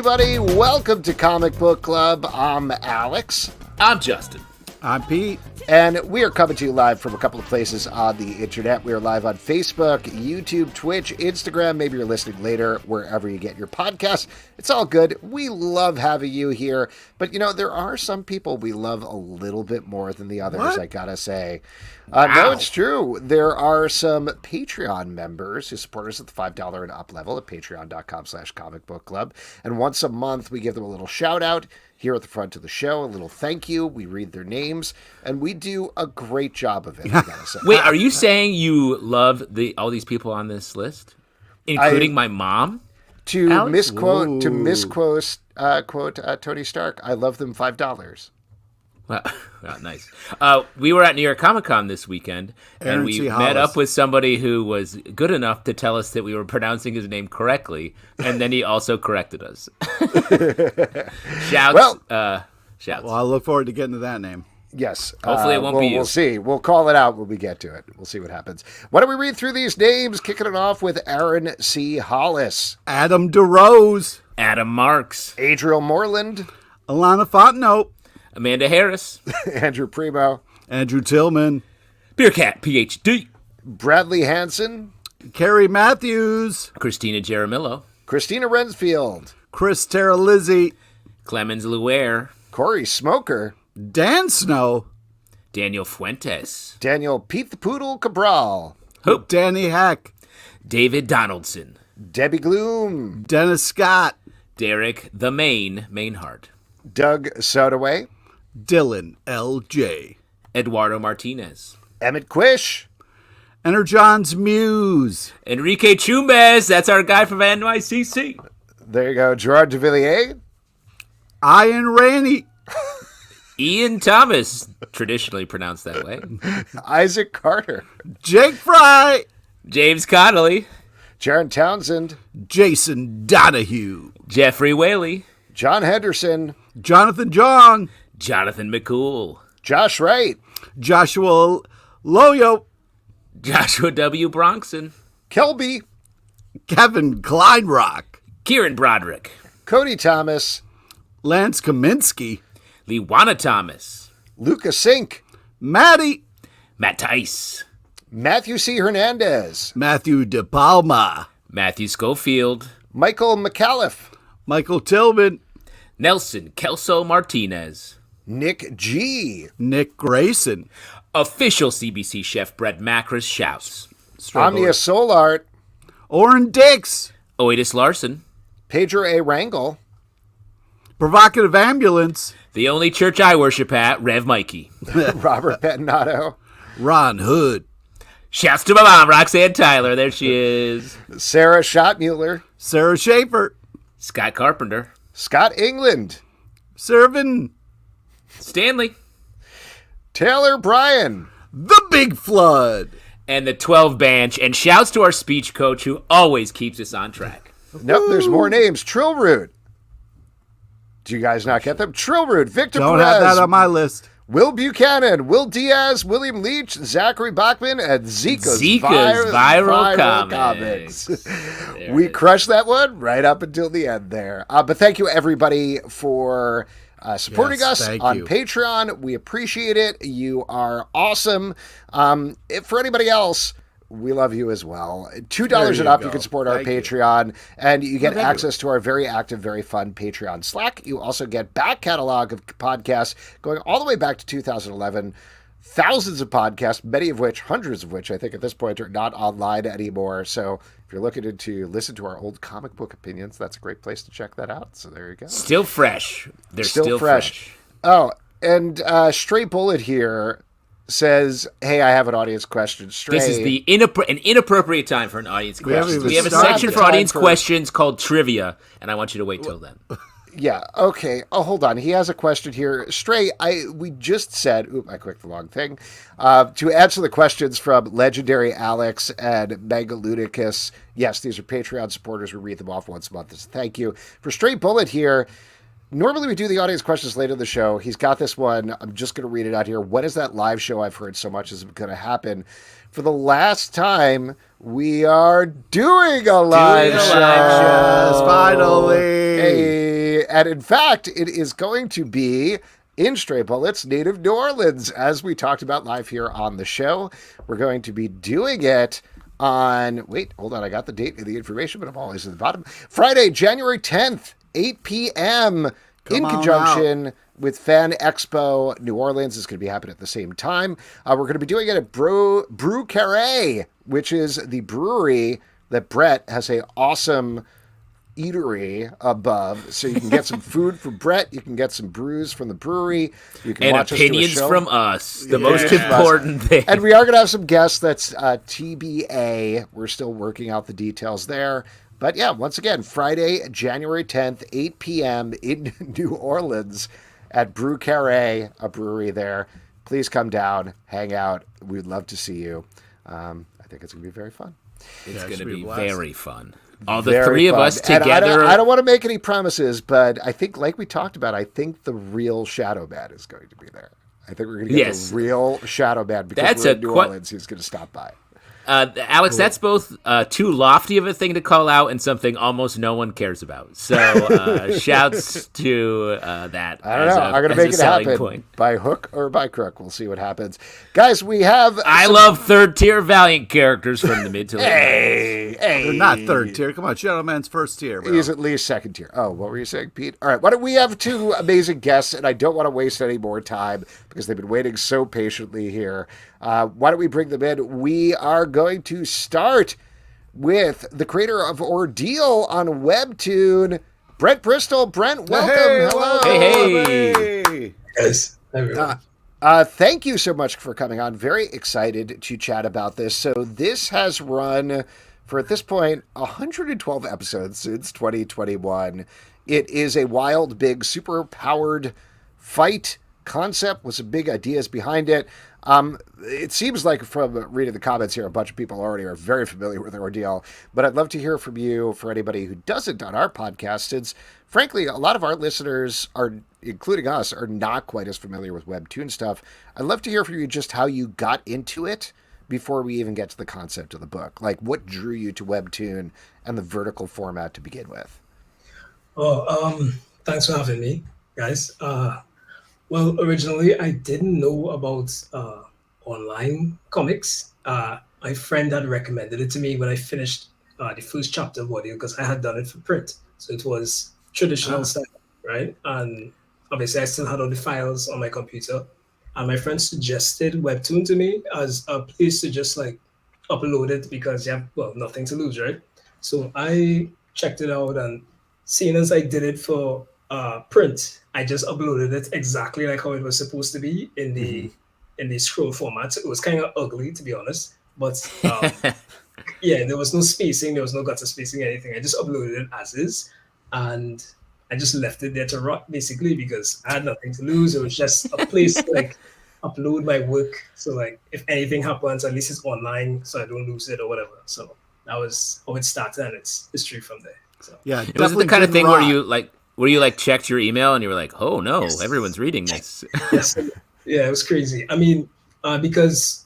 everybody. Welcome to Comic Book Club. I'm Alex. I'm Justin. I'm Pete. And we are coming to you live from a couple of places on the internet. We are live on Facebook, YouTube, Twitch, Instagram. Maybe you're listening later, wherever you get your podcasts. It's all good. We love having you here. But, you know, there are some people we love a little bit more than the others, I gotta say. No, it's true. There are some Patreon members who support us at the $5 and up level at patreon.com/comicbookclub. And once a month, we give them a little shout out here at the front of the show, a little thank you. We read their names, and we do a great job of it, I gotta say. Wait, are you saying you love all these people on this list, including my mom? To misquote Tony Stark, I love them $5. Well, nice. We were at New York Comic Con this weekend, and we met up with somebody who was good enough to tell us that we were pronouncing his name correctly, and then he also corrected us. Shouts. Shouts. Well, I look forward to getting to that name. Yes. Hopefully it won't be you. We'll see. We'll call it out when we get to it. We'll see what happens. Why don't we read through these names, kicking it off with Aaron C. Hollis. Adam DeRose. Adam Marks. Adriel Moreland. Alana Fontenot. Amanda Harris. Andrew Primo. Andrew Tillman. Beercat, PhD. Bradley Hansen. Carrie Matthews. Christina Jaramillo. Christina Rensfield. Chris Terralizzi. Clemens Luer. Corey Smoker. Dan Snow. Daniel Fuentes. Daniel Pete the Poodle Cabral. Hope. Danny Heck. David Donaldson. Debbie Gloom. Dennis Scott. Derek the Mainheart. Doug Sodaway. Dylan L.J. Eduardo Martinez. Emmett Quish. Enerjon's Muse. Enrique Chumbez. That's our guy from NYCC. There you go. Gerard de Villiers. Ian Rainey. Ian Thomas, traditionally pronounced that way. Isaac Carter. Jake Fry. James Connolly. Jaron Townsend. Jason Donahue. Jeffrey Whaley. John Henderson. Jonathan Jong. Jonathan McCool. Josh Wright. Joshua Loyo. Joshua W. Bronxon. Kelby. Kevin Kleinrock. Kieran Broderick. Cody Thomas. Lance Kaminsky. Lewana Thomas. Lucas Sink. Maddie. Matt Tice. Matthew C. Hernandez. Matthew De Palma. Matthew Schofield. Michael McAuliffe. Michael Tillman. Nelson Kelso Martinez. Nick G. Nick Grayson. Official CBC chef Brett Macris shouts. Omnia Solart. Oren Dix. Oidis Larson. Pedro A. Rangel. Provocative Ambulance. The only church I worship at, Rev Mikey. Robert Pettinato. Ron Hood. Shouts to my mom, Roxanne Tyler. There she is. Sarah Schottmuller. Sarah Schaefer. Scott Carpenter. Scott England. Servin. Stanley. Taylor Bryan. The Big Flood. And the 12 Bench. And shouts to our speech coach who always keeps us on track. Nope, there's more names. Trillroot. Do you guys not get them? Trillroot. Victor Don't Perez. have that on my list. Will Buchanan, Will Diaz, William Leach, Zachary Bachman, and Zika's Viral Comics. We crushed that one right up until the end there. But thank you, everybody, for supporting us on Patreon. We appreciate it. You are awesome. For anybody else, we love you as well. $2 and up, you can support our Patreon, and you get access to our very active, very fun Patreon Slack. You also get back catalog of podcasts going all the way back to 2011. Thousands of podcasts, many of which, hundreds of which, I think at this point are not online anymore. So if you're looking to listen to our old comic book opinions, that's a great place to check that out. So there you go. Still fresh. They're still fresh. Oh, and Stray Bullet here says, hey, I have an audience question. Stray. This is an inappropriate time for an audience question. We have a section for audience questions called Trivia, and I want you to wait till then. Yeah, okay. Oh, hold on. He has a question here. Stray, we just said, I clicked the wrong thing, to answer the questions from Legendary Alex and Megaludicus. Yes, these are Patreon supporters. We read them off once a month. So thank you. For Stray Bullet here, normally we do the audience questions later in the show. He's got this one. I'm just going to read it out here. When is that live show I've heard so much is going to happen? For the last time, we are doing a live show. Finally. Hey. And in fact, it is going to be in Stray Bullets' native New Orleans, as we talked about live here on the show. We're going to be doing it on, wait, hold on, I got the date and the information, but I'm always at the bottom. Friday, January 10th, 8 p.m., in conjunction with Fan Expo New Orleans. Is going to be happening at the same time. We're going to be doing it at Brew Carré, which is the brewery that Brett has a awesome eatery above, so you can get some food from Brett, you can get some brews from the brewery, you can watch opinions us do a show. from us, the most important thing. And we are going to have some guests. That's TBA. We're still working out the details there. But yeah, once again, Friday, January 10th, 8 p.m. in New Orleans at Brew Carré, a brewery there. Please come down, hang out. We'd love to see you. I think it's going to be very fun. It's going to be very fun. All the three of us together. And I don't want to make any promises, but I think, like we talked about, I think the real Shadow Man is going to be there. I think we're going to get the real Shadow Man because we're in New Orleans. He's going to stop by. Alex, cool. That's both too lofty of a thing to call out and something almost no one cares about. So shouts to that. I don't know. I'm going to make it happen by hook or by crook. We'll see what happens. Guys, we have... I love third-tier Valiant characters from the mid to late. Hey. They're not third tier. Come on, Shadow Man's first tier, bro. He's at least second tier. Oh, what were you saying, Pete? All right, why don't we have two amazing guests, and I don't want to waste any more time because they've been waiting so patiently here. Why don't we bring them in? We are going to start with the creator of Ordeal on Webtoon, Brent Bristol. Brent, welcome. Hey, hello. Hey. Yes, everyone. Thank you so much for coming on. Very excited to chat about this. So this has run for, at this point, 112 episodes since 2021. It is a wild, big, super-powered fight concept with some big ideas behind it. It seems like from reading the comments here, a bunch of people already are very familiar with Ordeal, but I'd love to hear from you for anybody who doesn't on our podcast, since frankly, a lot of our listeners are, including us, are not quite as familiar with Webtoon stuff. I'd love to hear from you just how you got into it before we even get to the concept of the book. Like, what drew you to Webtoon and the vertical format to begin with? Thanks for having me, guys. Well, originally I didn't know about online comics. My friend had recommended it to me when I finished the first chapter of Ordeal because I had done it for print. So it was traditional style, right? And obviously I still had all the files on my computer. And my friend suggested Webtoon to me as a place to just like upload it because you have, well, nothing to lose, right? So I checked it out, and seeing as I did it for print, I just uploaded it exactly like how it was supposed to be in the scroll format. So it was kind of ugly, to be honest, but yeah, there was no spacing, there was no gutter spacing, anything. I just uploaded it as is, and I just left it there to rot, basically, because I had nothing to lose. It was just a place to like upload my work, so like if anything happens, at least it's online, so I don't lose it or whatever. So that was how it started, and it's history from there. So yeah, it was the kind of thing where you checked your email and you were like, oh no, everyone's reading this. Yes. Yeah, it was crazy. I mean, because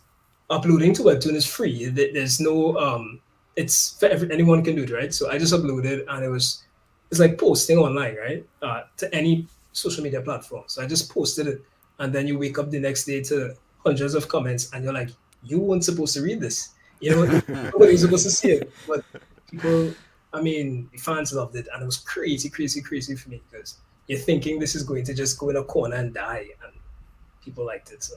uploading to Webtoon is free. There's no it's for anyone can do it, right? So I just uploaded, and it's like posting online, right? To any social media platform. So I just posted it, and then you wake up the next day to hundreds of comments, and you're like, you weren't supposed to read this. You know, nobody's supposed to see it, but people. I mean, the fans loved it, and it was crazy for me because you're thinking this is going to just go in a corner and die, and people liked it. So,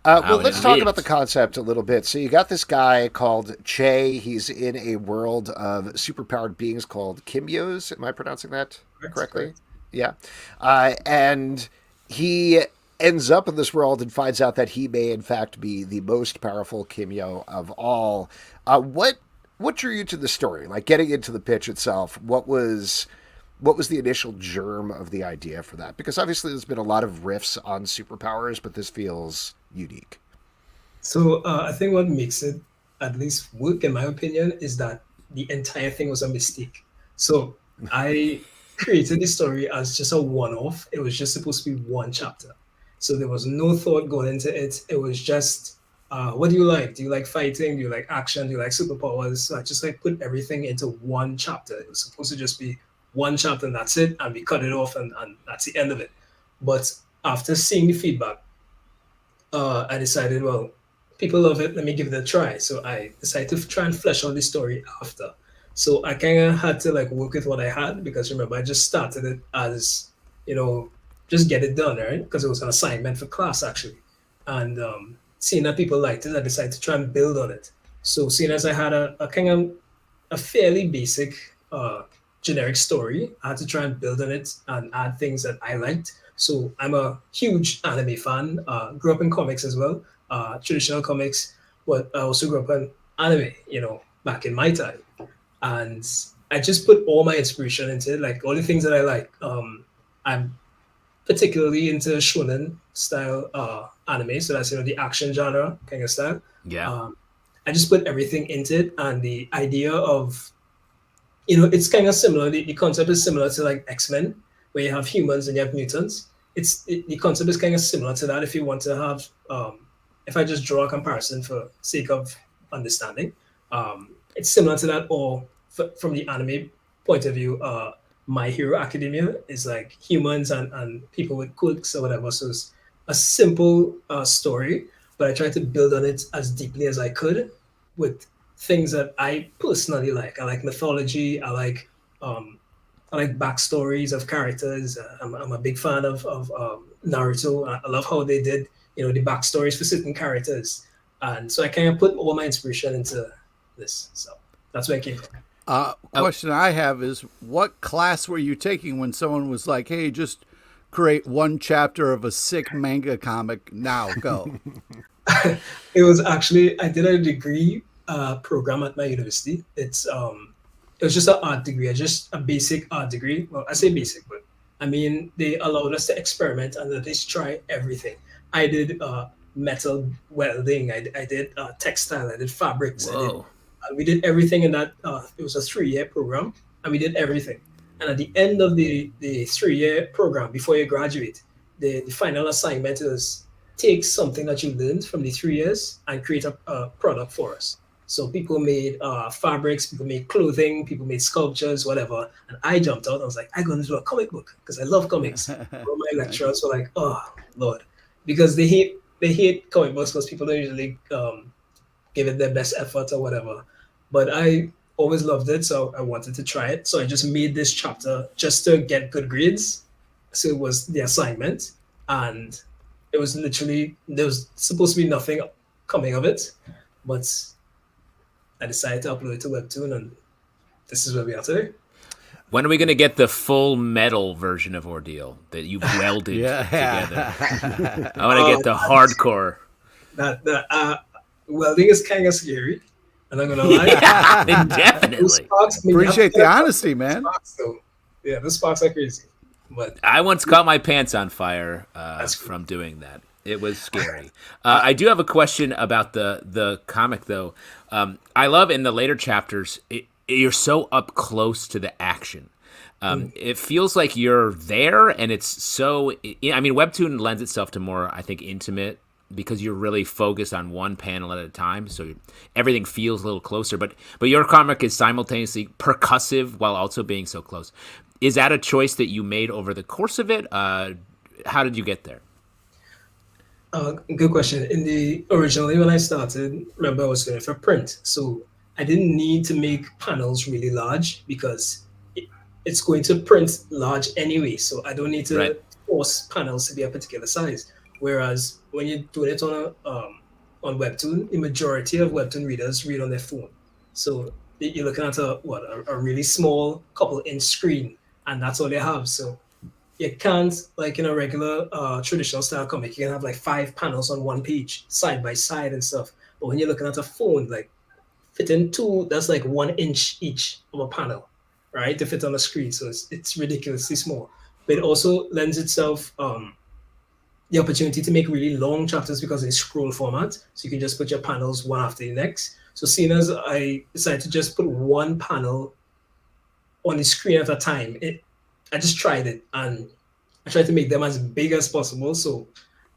well, let's talk about the concept a little bit. So you got this guy called Che. He's in a world of superpowered beings called Kimyos. Am I pronouncing that correctly? Yeah. And he ends up in this world and finds out that he may, in fact, be the most powerful Kimyo of all. What drew you to the story? Like, getting into the pitch itself, what was the initial germ of the idea for that? Because obviously there's been a lot of riffs on superpowers, but this feels unique. So I think what makes it at least work, in my opinion, is that the entire thing was a mistake. So I created the story as just a one-off. It was just supposed to be one chapter. So there was no thought going into it. It was just, what do you like? Do you like fighting? Do you like action? Do you like superpowers? So I just like put everything into one chapter. It was supposed to just be one chapter and that's it, and we cut it off and that's the end of it. But after seeing the feedback, I decided, well, people love it, let me give it a try. So I decided to try and flesh out the story after. So I kind of had to like work with what I had, because remember, I just started it as, just get it done, right? Because it was an assignment for class actually. And seeing that people liked it, I decided to try and build on it. So seeing as I had a kind of a fairly basic generic story, I had to try and build on it and add things that I liked. So I'm a huge anime fan, grew up in comics as well, traditional comics, but I also grew up in anime, back in my time. And I just put all my inspiration into it, like all the things that I like. I'm particularly into shonen style anime, so that's the action genre kind of style. Yeah. I just put everything into it, and the idea of it's kind of similar. The concept is similar to like X-Men, where you have humans and you have mutants. The concept is kind of similar to that. If you want to have, if I just draw a comparison for sake of understanding, it's similar to that. Or from the anime point of view, My Hero Academia is like humans and people with quirks or whatever. So it's a simple story, but I tried to build on it as deeply as I could with things that I personally like. I like mythology. I like backstories of characters. I'm a big fan of Naruto. I love how they did the backstories for certain characters, and so I kind of put all my inspiration into this. So that's where I came from. Question I have is, what class were you taking when someone was like, "Hey, just create one chapter of a sick manga comic now, go"? It was actually, I did a degree program at my university. It was just an art degree, just a basic art degree. Well, I say basic, but I mean, they allowed us to experiment and at least try everything. I did metal welding. I did textile. I did fabrics. We did everything in that. It was a 3-year program, and we did everything. And at the end of the 3-year program, before you graduate, the final assignment is take something that you learned from the 3 years and create a product for us. So people made fabrics, people made clothing, people made sculptures, whatever. And I jumped out. I was like, I'm going to do a comic book because I love comics. All my lecturers were like, oh, Lord. Because they hate comic books because people don't usually give it their best effort or whatever. But I always loved it, so I wanted to try it. So I just made this chapter just to get good grades. So it was the assignment. And it was literally, there was supposed to be nothing coming of it. But I decided to upload it to Webtoon, and this is where we are today. When are we going to get the full metal version of Ordeal that you've welded together? I want to get the hardcore. That welding is kind of scary. I'm not going to lie. Yeah, definitely. Appreciate the honesty, man. The sparks are crazy. But I once caught my pants on fire from doing that. It was scary. I do have a question about the comic, though. I love in the later chapters, you're so up close to the action. It feels like you're there, and it's so... I mean, Webtoon lends itself to more, I think, intimate, because you're really focused on one panel at a time, so everything feels a little closer. But your comic is simultaneously percussive while also being so close. Is that a choice that you made over the course of it? How did you get there? Good question. Originally when I started, remember I was doing it for print, so I didn't need to make panels really large because it's going to print large anyway. So I don't need to force panels to be a particular size. Whereas when you're doing it on Webtoon, the majority of Webtoon readers read on their phone. So you're looking at a really small couple-inch screen, and that's all they have. So you can't, like in a regular traditional style comic, you can have like 5 panels on one page, side by side and stuff. But when you're looking at a phone, like fitting 2, that's like 1 inch each of a panel, right, to fit on a screen. So it's ridiculously small. But it also lends itself the opportunity to make really long chapters because it's scroll format. So you can just put your panels one after the next. So seeing as I decided to just put one panel on the screen at a time, I just tried it, and I tried to make them as big as possible.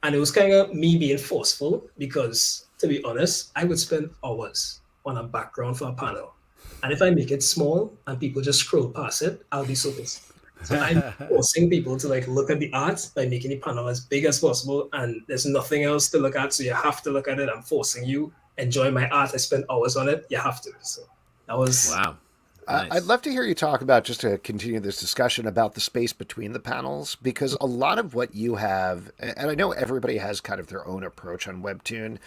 And it was kind of me being forceful because, to be honest, I would spend hours on a background for a panel. And if I make it small and people just scroll past it, I'll be so pissed. So I'm forcing people to like look at the art by making the panel as big as possible, and there's nothing else to look at, so you have to look at it. I'm forcing you. Enjoy my art. I spent hours on it. You have to. So that was wow. Nice. I'd love to hear you talk about, just to continue this discussion, about the space between the panels, because a lot of what you have, and I know everybody has kind of their own approach on Webtoon,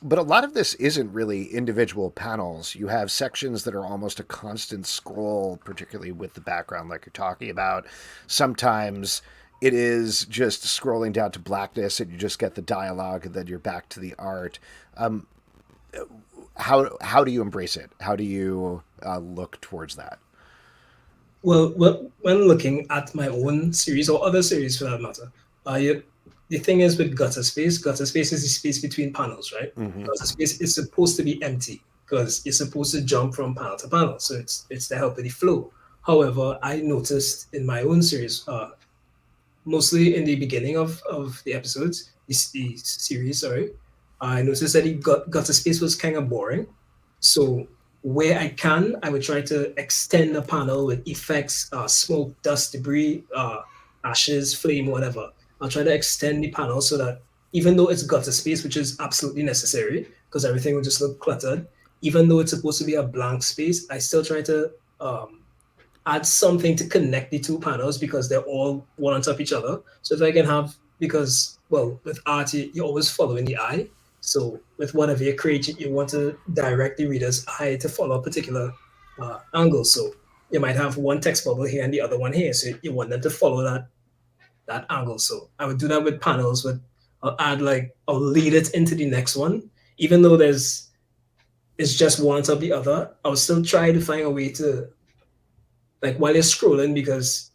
but a lot of this isn't really individual panels. You have sections that are almost a constant scroll, particularly with the background like you're talking about. Sometimes it is just scrolling down to blackness and you just get the dialogue and then you're back to the art. How do you embrace it? How do you look towards that? Well, when looking at my own series or other series for that matter, the thing is with gutter space is the space between panels, right? Mm-hmm. Gutter space is supposed to be empty because you're supposed to jump from panel to panel. So it's to help with the flow. However, I noticed in my own series, mostly in the beginning of the episodes, the series, sorry, I noticed that gutter space was kind of boring. So where I can, I would try to extend the panel with effects, smoke, dust, debris, ashes, flame, whatever. I'll try to extend the panel so that even though it's gutter space, which is absolutely necessary because everything will just look cluttered, even though it's supposed to be a blank space, I still try to add something to connect the two panels because they're all one on top of each other. So if I can have, because, well, with art, you're always following the eye. So with whatever you create, you want to direct the reader's eye to follow a particular angle. So you might have one text bubble here and the other one here. So you want them to follow that angle. So I would do that with panels. I'll lead it into the next one, even though it's just one on top of the other. I'll still try to find a way to, like, while you're scrolling, because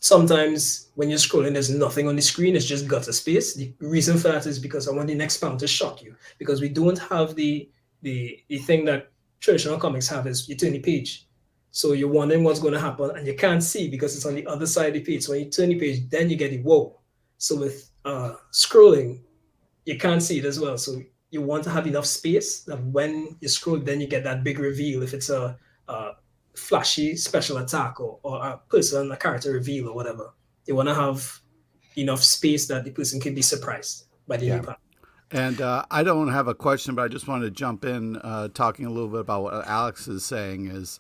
sometimes when you're scrolling, there's nothing on the screen. It's just gutter space. The reason for that is because I want the next panel to shock you, because we don't have the thing that traditional comics have is you turn the page. So you're wondering what's going to happen and you can't see because it's on the other side of the page. So when you turn the page, then you get the whoa. So with scrolling, you can't see it as well. So you want to have enough space that when you scroll, then you get that big reveal. If it's a flashy special attack or a person, a character reveal or whatever, you want to have enough space that the person can be surprised by the new panel. And I don't have a question, but I just wanted to jump in talking a little bit about what Alex is saying is,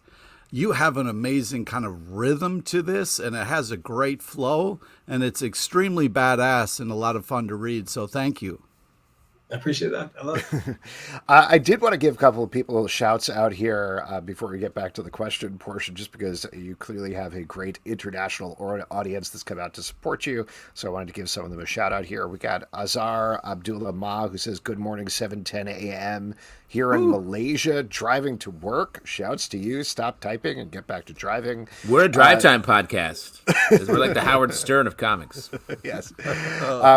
you have an amazing kind of rhythm to this, and it has a great flow, and it's extremely badass and a lot of fun to read. So thank you. I appreciate that. I love it. I did want to give a couple of people shouts out here before we get back to the question portion, just because you clearly have a great international audience that's come out to support you. So I wanted to give some of them a shout out here. We got Azar Abdullah Ma, who says, good morning, 7:10 a.m. here in Malaysia, driving to work. Shouts to you. Stop typing and get back to driving. We're a drive time podcast. We're like the Howard Stern of comics. Yes.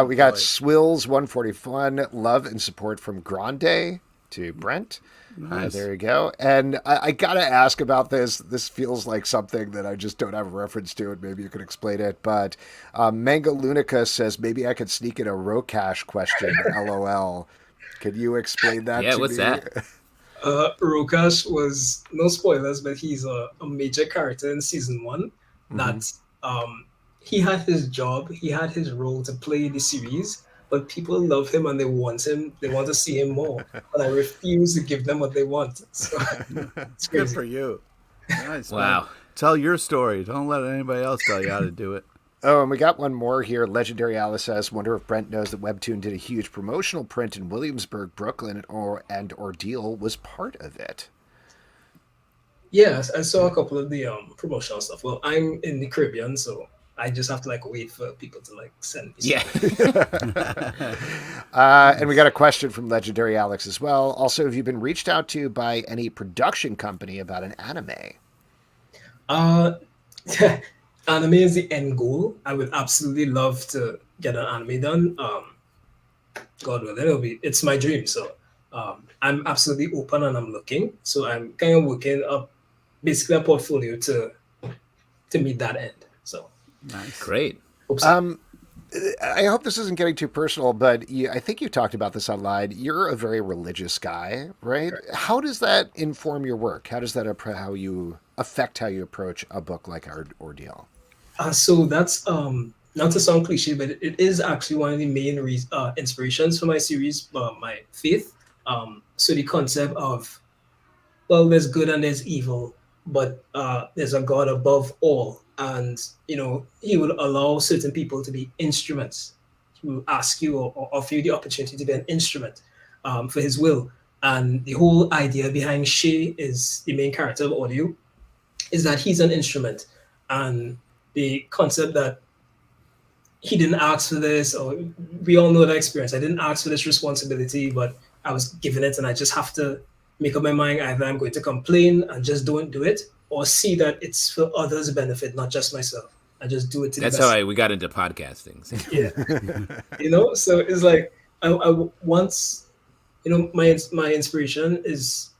We got Swills 141. Love and support from Grande to Brent. Nice. There you go. And I got to ask about this. This feels like something that I just don't have a reference to, and maybe you could explain it. But Manga Lunica says, maybe I could sneak in a Rokash question, LOL. Could you explain that to what's me? that? Rokash was, no spoilers, but he's a major character in season 1 that he had his job, he had his role to play the series, but people love him and they want to see him more. But I refuse to give them what they want. So it's good for you. Nice. Wow. Man. Tell your story. Don't let anybody else tell you how to do it. Oh, and we got one more here. Legendary Alice says, wonder if Brent knows that Webtoon did a huge promotional print in Williamsburg, Brooklyn, and Ordeal was part of it. Yes, I saw a couple of the promotional stuff. Well, I'm in the Caribbean, so I just have to wait for people to send me. Yeah. And we got a question from Legendary Alex as well. Also, have you been reached out to by any production company about an anime? Anime is the end goal. I would absolutely love to get an anime done. God willing, it's my dream. So I'm absolutely open and I'm looking. So I'm kind of working up basically a portfolio to meet that end. So nice. Great. I hope this isn't getting too personal, but I think you talked about this online. You're a very religious guy, right? How does that inform your work? How does that affect how you approach a book like Ordeal? So that's not to sound cliche, but it is actually one of the main inspirations for my series, my faith. So the concept of, well, there's good and there's evil, but there's a God above all. And, he will allow certain people to be instruments. He will ask you or offer you the opportunity to be an instrument for his will. And the whole idea behind Shay, is the main character of Ordeal, is that he's an instrument. And the concept that he didn't ask for this, or we all know that experience. I didn't ask for this responsibility, but I was given it, and I just have to make up my mind. Either I'm going to complain and just don't do it, or see that it's for others' benefit, not just myself. I just do it to That's the best. how we got into podcasting. Yeah. So it's like I once, my inspiration is,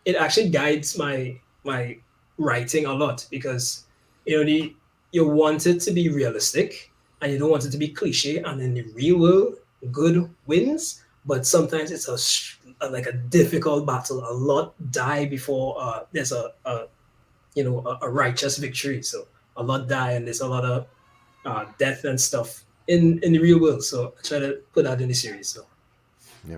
it actually guides my writing a lot, because you want it to be realistic and you don't want it to be cliche, and in the real world good wins, but sometimes it's like a difficult battle. A lot die before there's a righteous victory. So a lot die, and there's a lot of death and stuff in the real world. So I try to put that in the series. So yeah.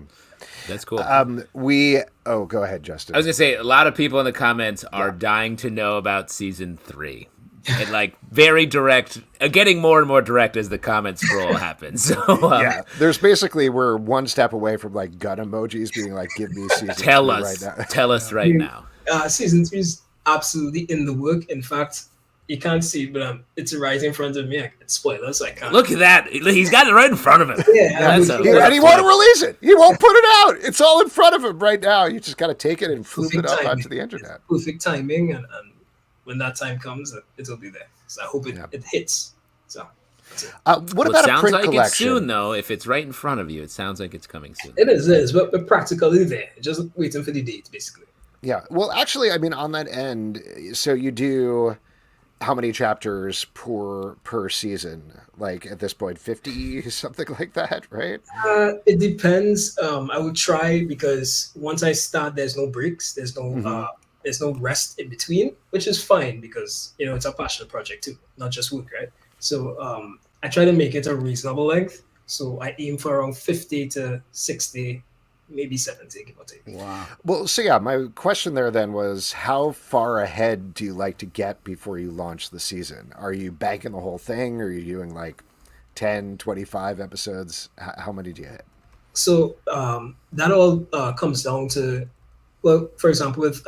That's cool. Go ahead, Justin. I was gonna say, a lot of people in the comments are dying to know about season 3. And like very direct, getting more and more direct as the comment scroll happens. So there's basically, we're one step away from like gun emojis being like, "Give me season 3 right now." Tell us right now. Season 3 is absolutely in the work. In fact, you can't see it, but it's right in front of me. It's spoilers, so I can't. Look at that! He's got it right in front of him. Yeah, and he won't release it. He won't put it out. It's all in front of him right now. You just got to take it and flip it up onto the internet. Perfect timing, and when that time comes, it'll be there. So I hope it hits. So. What about a print collection? It sounds like it's soon, though. If it's right in front of you, it sounds like it's coming soon. It is, but we're practically there. Just waiting for the date, basically. Yeah. Well, actually, I mean, on that end, so you do how many chapters per season? Like at this point, 50, something like that, right? It depends. I would try, because once I start, there's no breaks. There's no there's no rest in between, which is fine, because it's a passion project too, not just work, right? So I try to make it a reasonable length. So I aim for around 50 to 60, maybe 70, give or take. Wow. Well, so yeah, my question there then was, how far ahead do you like to get before you launch the season? Are you banking the whole thing? Or are you doing like 10, 25 episodes? How many do you hit? So that all comes down to, well, for example, with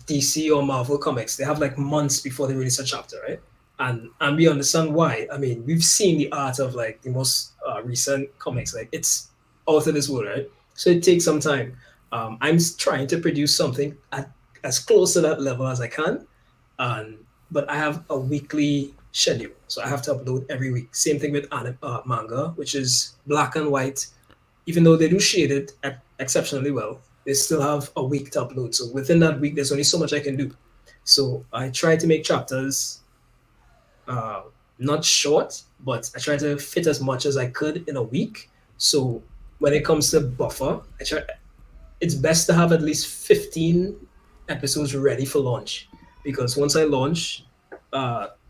DC or Marvel Comics, they have like months before they release a chapter, right? And we understand why. I mean, we've seen the art of like the most recent comics, like it's out of this world, right? So it takes some time. I'm trying to produce something as close to that level as I can, but I have a weekly schedule, so I have to upload every week. Same thing with manga, which is black and white. Even though they do shade it exceptionally well, they still have a week to upload. So within that week, there's only so much I can do. So I try to make chapters not short, but I try to fit as much as I could in a week. So when it comes to buffer, it's best to have at least 15 episodes ready for launch, because once I launch,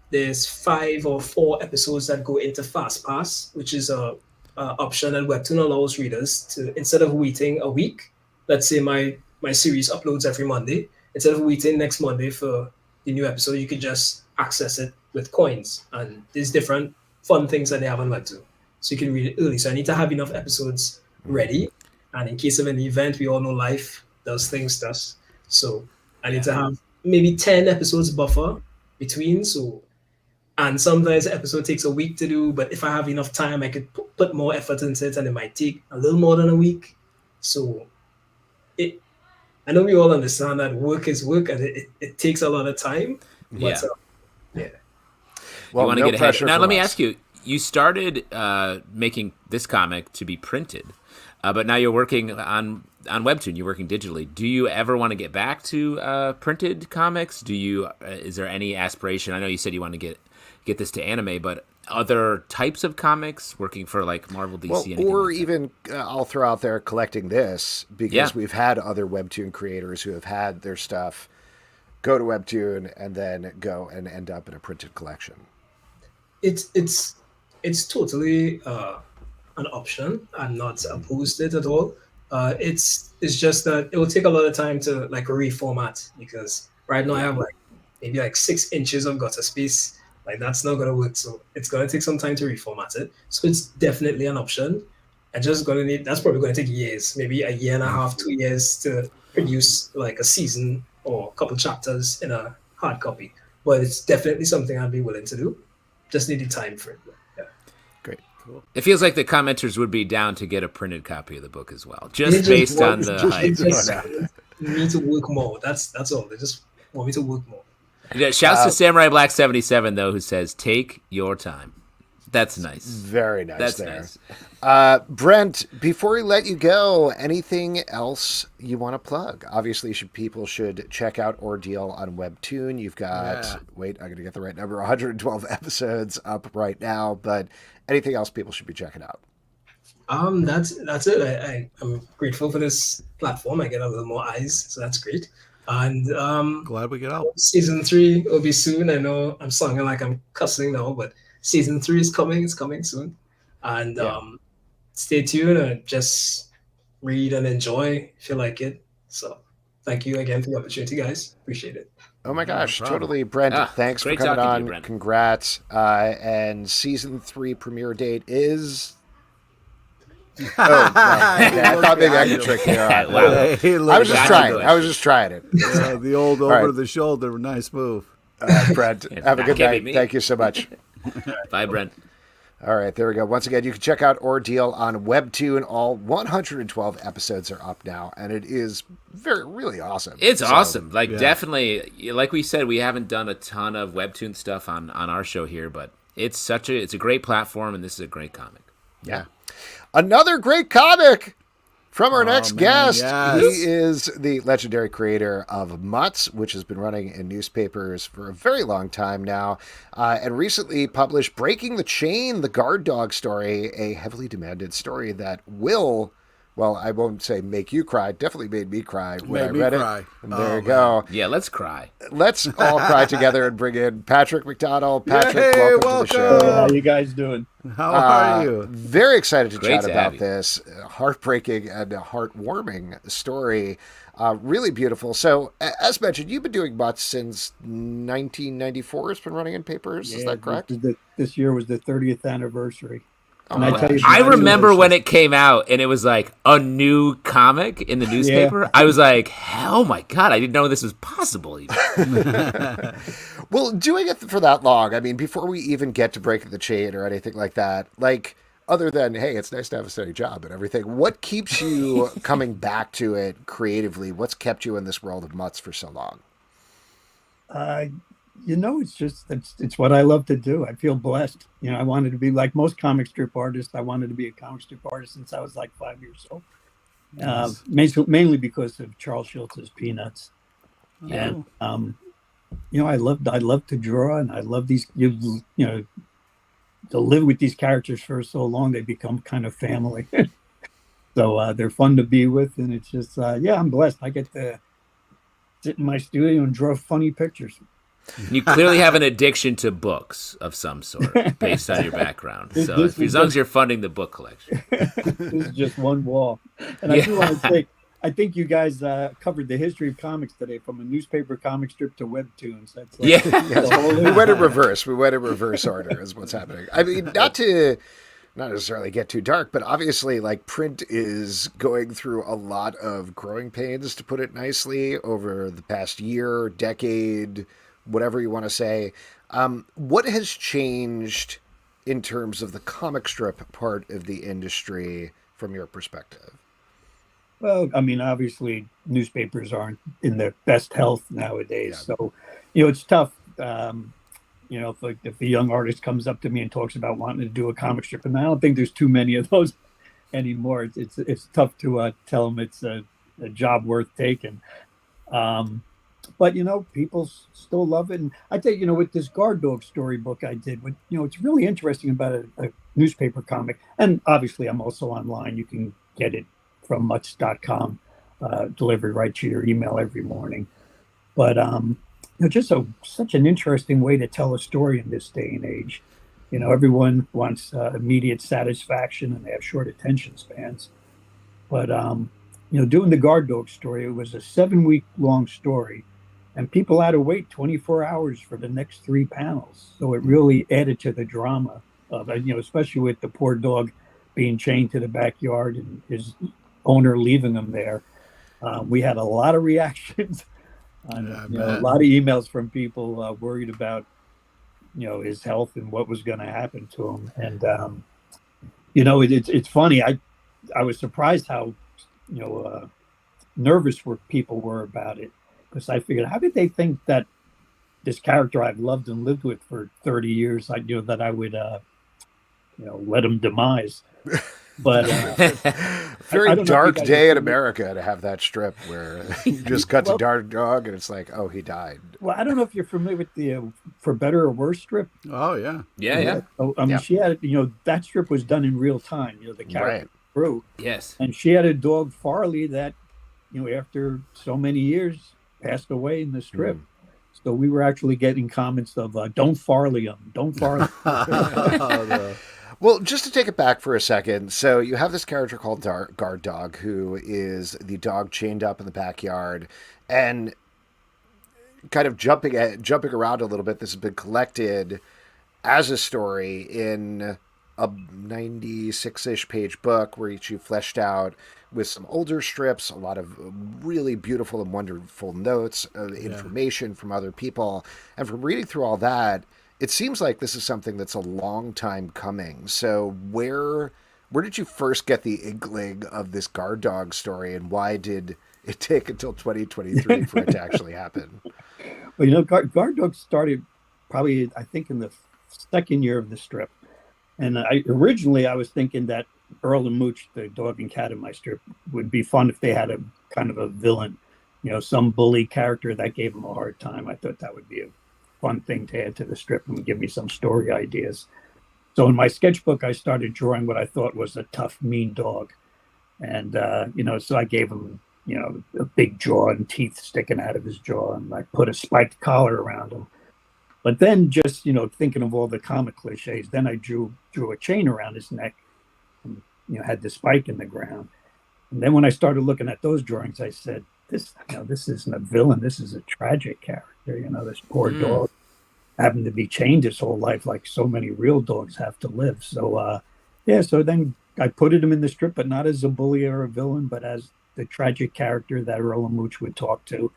there's 5 or 4 episodes that go into Fast Pass, which is a option that Webtoon allows readers to, instead of waiting a week, let's say my series uploads every Monday, instead of waiting next Monday for the new episode, you can just access it with coins. And there's different fun things that they have on Webtoon, so you can read it early. So I need to have enough episodes ready, and in case of an event, we all know life does things to us. So I need to have maybe 10 episodes buffer between. So, and sometimes the episode takes a week to do, but if I have enough time, I could put more effort into it, and it might take a little more than a week. So I know we all understand that work is work, and it takes a lot of time. But, Well, you want to get ahead. Now, let me ask you, you started making this comic to be printed, but now you're working on Webtoon. You're working digitally. Do you ever want to get back to printed comics? Is there any aspiration? I know you said you want to get this to anime, but other types of comics, working for like Marvel, DC, well, or like even I'll throw out there collecting this because we've had other webtoon creators who have had their stuff go to webtoon and then go and end up in a printed collection. It's totally an option. I'm not opposed to it at all. It's just that it will take a lot of time to like reformat, because right now I have like maybe like 6 inches of gutter space. Like that's not gonna work. So it's gonna take some time to reformat it. So it's definitely an option. That's probably gonna take years, maybe a year and a half, 2 years to produce like a season or a couple chapters in a hard copy. But it's definitely something I'd be willing to do. Just need the time for it. Yeah. Great. Cool. It feels like the commenters would be down to get a printed copy of the book as well, just based on the hype. Me to work more. That's all. They just want me to work more. Yeah, shouts to Samurai Black 77 though, who says, "Take your time." That's nice. Very nice. That's there. Nice. Brent, before we let you go, anything else you want to plug? Obviously, people should check out Ordeal on Webtoon. You've got wait, I'm going to get the right number. 112 episodes up right now. But anything else people should be checking out? That's it. I'm grateful for this platform. I get a little more eyes, so that's great. And glad we get out. Season 3 will be soon. I know I'm sounding like I'm cussing now, but season 3 is coming. It's coming soon. And stay tuned and just read and enjoy if you like it. So thank you again for the opportunity, guys. Appreciate it. Oh my gosh, totally, Brent. Thanks for coming on. You, congrats. And season 3 premiere date is. I thought maybe I could trick you. I was just trying it. The old over the shoulder, nice move. Brent, have a good night. Thank you so much. Bye, Brent. All right, there we go. Once again, you can check out Ordeal on Webtoon. All 112 episodes are up now, and it is really awesome. It's awesome. Definitely, like we said, we haven't done a ton of Webtoon stuff on our show here, but it's a great platform, and this is a great comic. Yeah. Another great comic from our next guest. Yes. He is the legendary creator of Mutts, which has been running in newspapers for a very long time now, and recently published Breaking the Chain, the guard dog story, a heavily demanded story that will, well, I won't say make you cry, definitely made me cry when I read it. And there you go. Yeah, let's cry. Let's all cry together and bring in Patrick McDonnell. Patrick, welcome to the show. Hey, how you guys doing? How are you? Very excited to chat about this heartbreaking and heartwarming story. Really beautiful. So, as mentioned, you've been doing Mutts since 1994. It's been running in papers. Is that correct? This year was the 30th anniversary. I remember when it came out and it was like a new comic in the newspaper. Yeah. I was like, oh my God, I didn't know this was possible even. Well, doing it for that long, I mean, before we even get to Breaking the Chain or anything like that, like, other than, hey, it's nice to have a steady job and everything, what keeps you coming back to it creatively? What's kept you in this world of Mutts for so long? It's what I love to do. I feel blessed. I wanted to be like most comic strip artists. I wanted to be a comic strip artist since I was like 5 years old. Yes. Mainly because of Charles Schultz's Peanuts. Yeah. And I love to draw, and I love these. To live with these characters for so long, they become kind of family. So they're fun to be with, and it's just I'm blessed. I get to sit in my studio and draw funny pictures. You clearly have an addiction to books of some sort based on your background. So as long as you're funding the book collection. This is just one wall. And I do want to say, I think you guys covered the history of comics today, from a newspaper comic strip to webtoons. That's like we went in reverse. We went in reverse order is what's happening. I mean, not necessarily get too dark, but obviously, like, print is going through a lot of growing pains, to put it nicely, over the past year, decade, whatever you want to say. What has changed in terms of the comic strip part of the industry from your perspective? Well, I mean, obviously newspapers aren't in their best health nowadays. Yeah. So, it's tough. If a young artist comes up to me and talks about wanting to do a comic strip, and I don't think there's too many of those anymore. It's tough to tell them it's a job worth taking. But people still love it. And I tell you, with this guard dog storybook I did, it's really interesting about a newspaper comic. And obviously, I'm also online. You can get it from mutts.com, delivered right to your email every morning. But just such an interesting way to tell a story in this day and age. Everyone wants immediate satisfaction, and they have short attention spans. But doing the guard dog story, it was a 7-week long story. And people had to wait 24 hours for the next 3 panels. So it really added to the drama of it, especially with the poor dog being chained to the backyard and his owner leaving him there. We had a lot of reactions, a lot of emails from people worried about, his health and what was going to happen to him. And, it's funny. I was surprised how, nervous people were about it. Because I figured, how could they think that this character I've loved and lived with for 30 years, that I would, let him demise. But very dark day in America to have that strip where you just cut to dark dog and it's like, oh, he died. Well, I don't know if you're familiar with the For Better or Worse strip. Oh yeah, yeah. So, she had, that strip was done in real time. The character grew. Yes, and she had a dog, Farley, that after so many years passed away in the strip. So we were actually getting comments of don't Farley him, don't Farley. Well, just to take it back for a second, so you have this character called Guard Dog, who is the dog chained up in the backyard, and kind of jumping around a little bit. This has been collected as a story in a 96-ish page book where you fleshed out with some older strips, a lot of really beautiful and wonderful notes, information from other people. And from reading through all that, it seems like this is something that's a long time coming. So where did you first get the inkling of this guard dog story, and why did it take until 2023 for it to actually happen? Well, guard dog started probably, I think, in the second year of the strip. And originally I was thinking that Earl and Mooch, the dog and cat in my strip, would be fun if they had a kind of a villain, some bully character that gave them a hard time. I thought that would be a fun thing to add to the strip and give me some story ideas. So in my sketchbook, I started drawing what I thought was a tough, mean dog. And, so I gave him, a big jaw and teeth sticking out of his jaw, and I put a spiked collar around him. But then just, thinking of all the comic cliches, then I drew a chain around his neck and, had the spike in the ground. And then when I started looking at those drawings, I said, this isn't a villain. This is a tragic character. This poor dog having to be chained his whole life like so many real dogs have to live. So, so then I put him in the strip, but not as a bully or a villain, but as the tragic character that Earl and Mooch would talk to.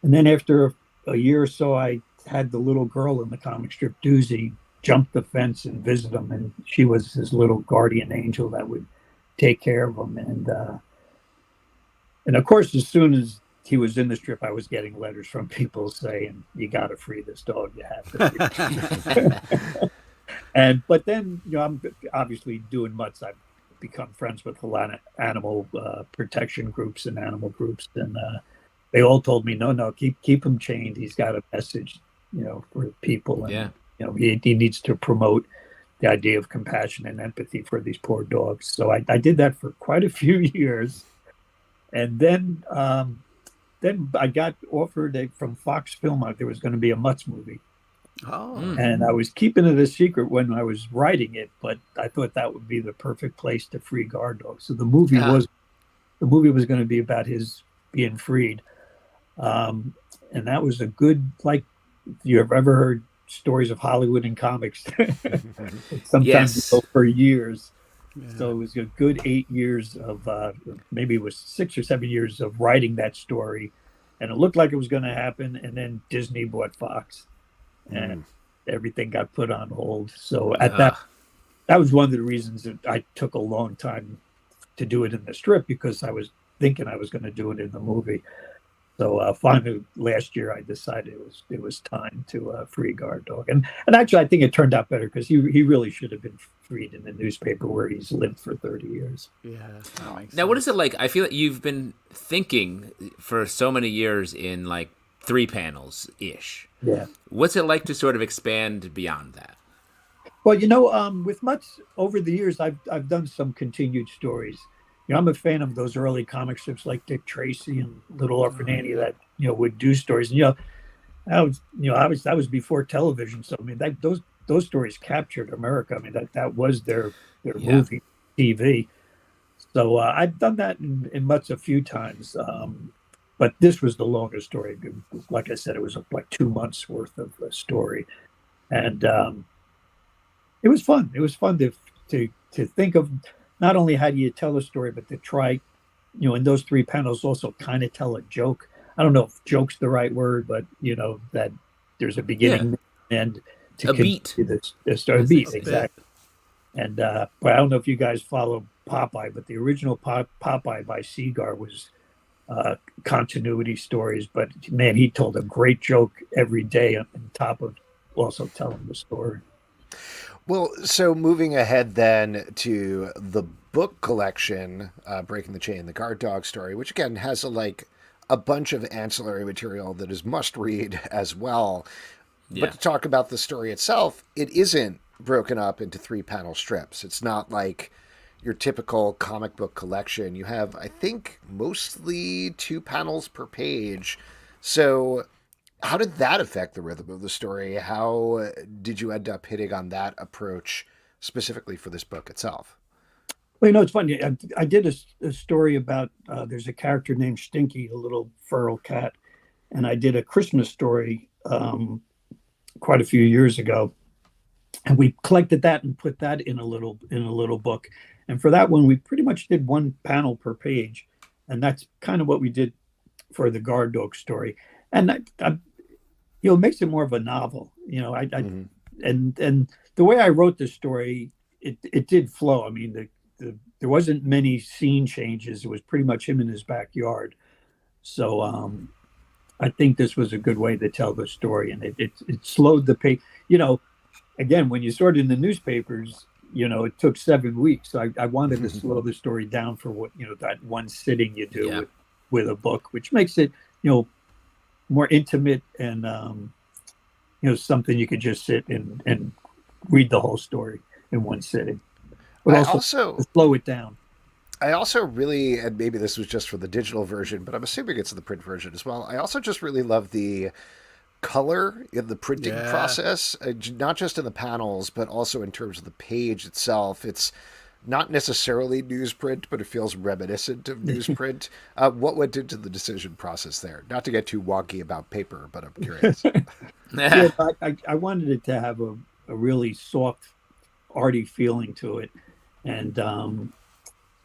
And then after a year or so, I had the little girl in the comic strip, Doozy, jump the fence and visit him, and she was his little guardian angel that would take care of him. And of course, as soon as he was in the strip, I was getting letters from people saying, "You got to free this dog. You have to." But then, I'm obviously doing Mutts. I've become friends with a lot of animal protection groups and animal groups, and they all told me, no, keep him chained. He's got a message, for people, and he needs to promote the idea of compassion and empathy for these poor dogs. So I did that for quite a few years, and then I got offered from Fox Film. There was going to be a Mutts movie. Oh. And I was keeping it a secret when I was writing it, but I thought that would be the perfect place to free guard dog. So the movie was going to be about his being freed. And that was a good, like, if you have ever heard stories of Hollywood and comics, sometimes go for years. Yeah. So it was a good 8 years of, maybe it was 6 or 7 years of writing that story. And it looked like it was going to happen. And then Disney bought Fox. And everything got put on hold. So that was one of the reasons that I took a long time to do it in the strip, because I was thinking I was going to do it in the movie. So finally last year I decided it was time to free guard dog. And actually I think it turned out better, because he really should have been freed in the newspaper where he's lived for 30 years. Yeah. Now, what is it like? I feel like you've been thinking for so many years in like 3 panels ish. Yeah. What's it like to sort of expand beyond that? Well, with Mutts over the years, I've done some continued stories. I'm a fan of those early comic strips like Dick Tracy and Little Orphan Annie that would do stories. And that was before television, so I mean those stories captured America. I mean that was their movie TV. So I've done that in Mutts a few times, but this was the longest story. Like I said, it was like 2 months worth of a story, and it was fun. It was fun to think of not only how do you tell a story, but to try, in those 3 panels also kind of tell a joke. I don't know if joke's the right word, but that there's a beginning and to a beat. The story beat exactly. And but I don't know if you guys follow Popeye, but the original Popeye by Seagar was continuity stories. But man, he told a great joke every day on top of also telling the story. Well, so moving ahead then to the book collection, Breaking the Chain, the Guard Dog story, which again has a bunch of ancillary material that is must read as well. Yeah. But to talk about the story itself, it isn't broken up into 3 panel strips. It's not like your typical comic book collection. You have, I think, mostly 2 panels per page. So how did that affect the rhythm of the story? How did you end up hitting on that approach specifically for this book itself? Well, it's funny. I did a story about there's a character named Stinky, a little feral cat, and I did a Christmas story quite a few years ago, and we collected that and put that in a little book. And for that one, we pretty much did 1 panel per page, and that's kind of what we did for the Guard Dog story. And it makes it more of a novel. And the way I wrote the story, it did flow. I mean, there wasn't many scene changes. It was pretty much him in his backyard. So I think this was a good way to tell the story, and it slowed the pace. Again, when you saw it in the newspapers, it took 7 weeks. So I wanted to slow the story down for what that one sitting you do with a book, which makes it more intimate and something you could just sit and read the whole story in one sitting. But also slow it down. I also really, and maybe this was just for the digital version, but I'm assuming it's the print version as well. I also just really love the color in the printing process, not just in the panels, but also in terms of the page itself. It's not necessarily newsprint, but it feels reminiscent of newsprint. What went into the decision process there? Not to get too wonky about paper, but I'm curious. I wanted it to have a really soft, arty feeling to it. And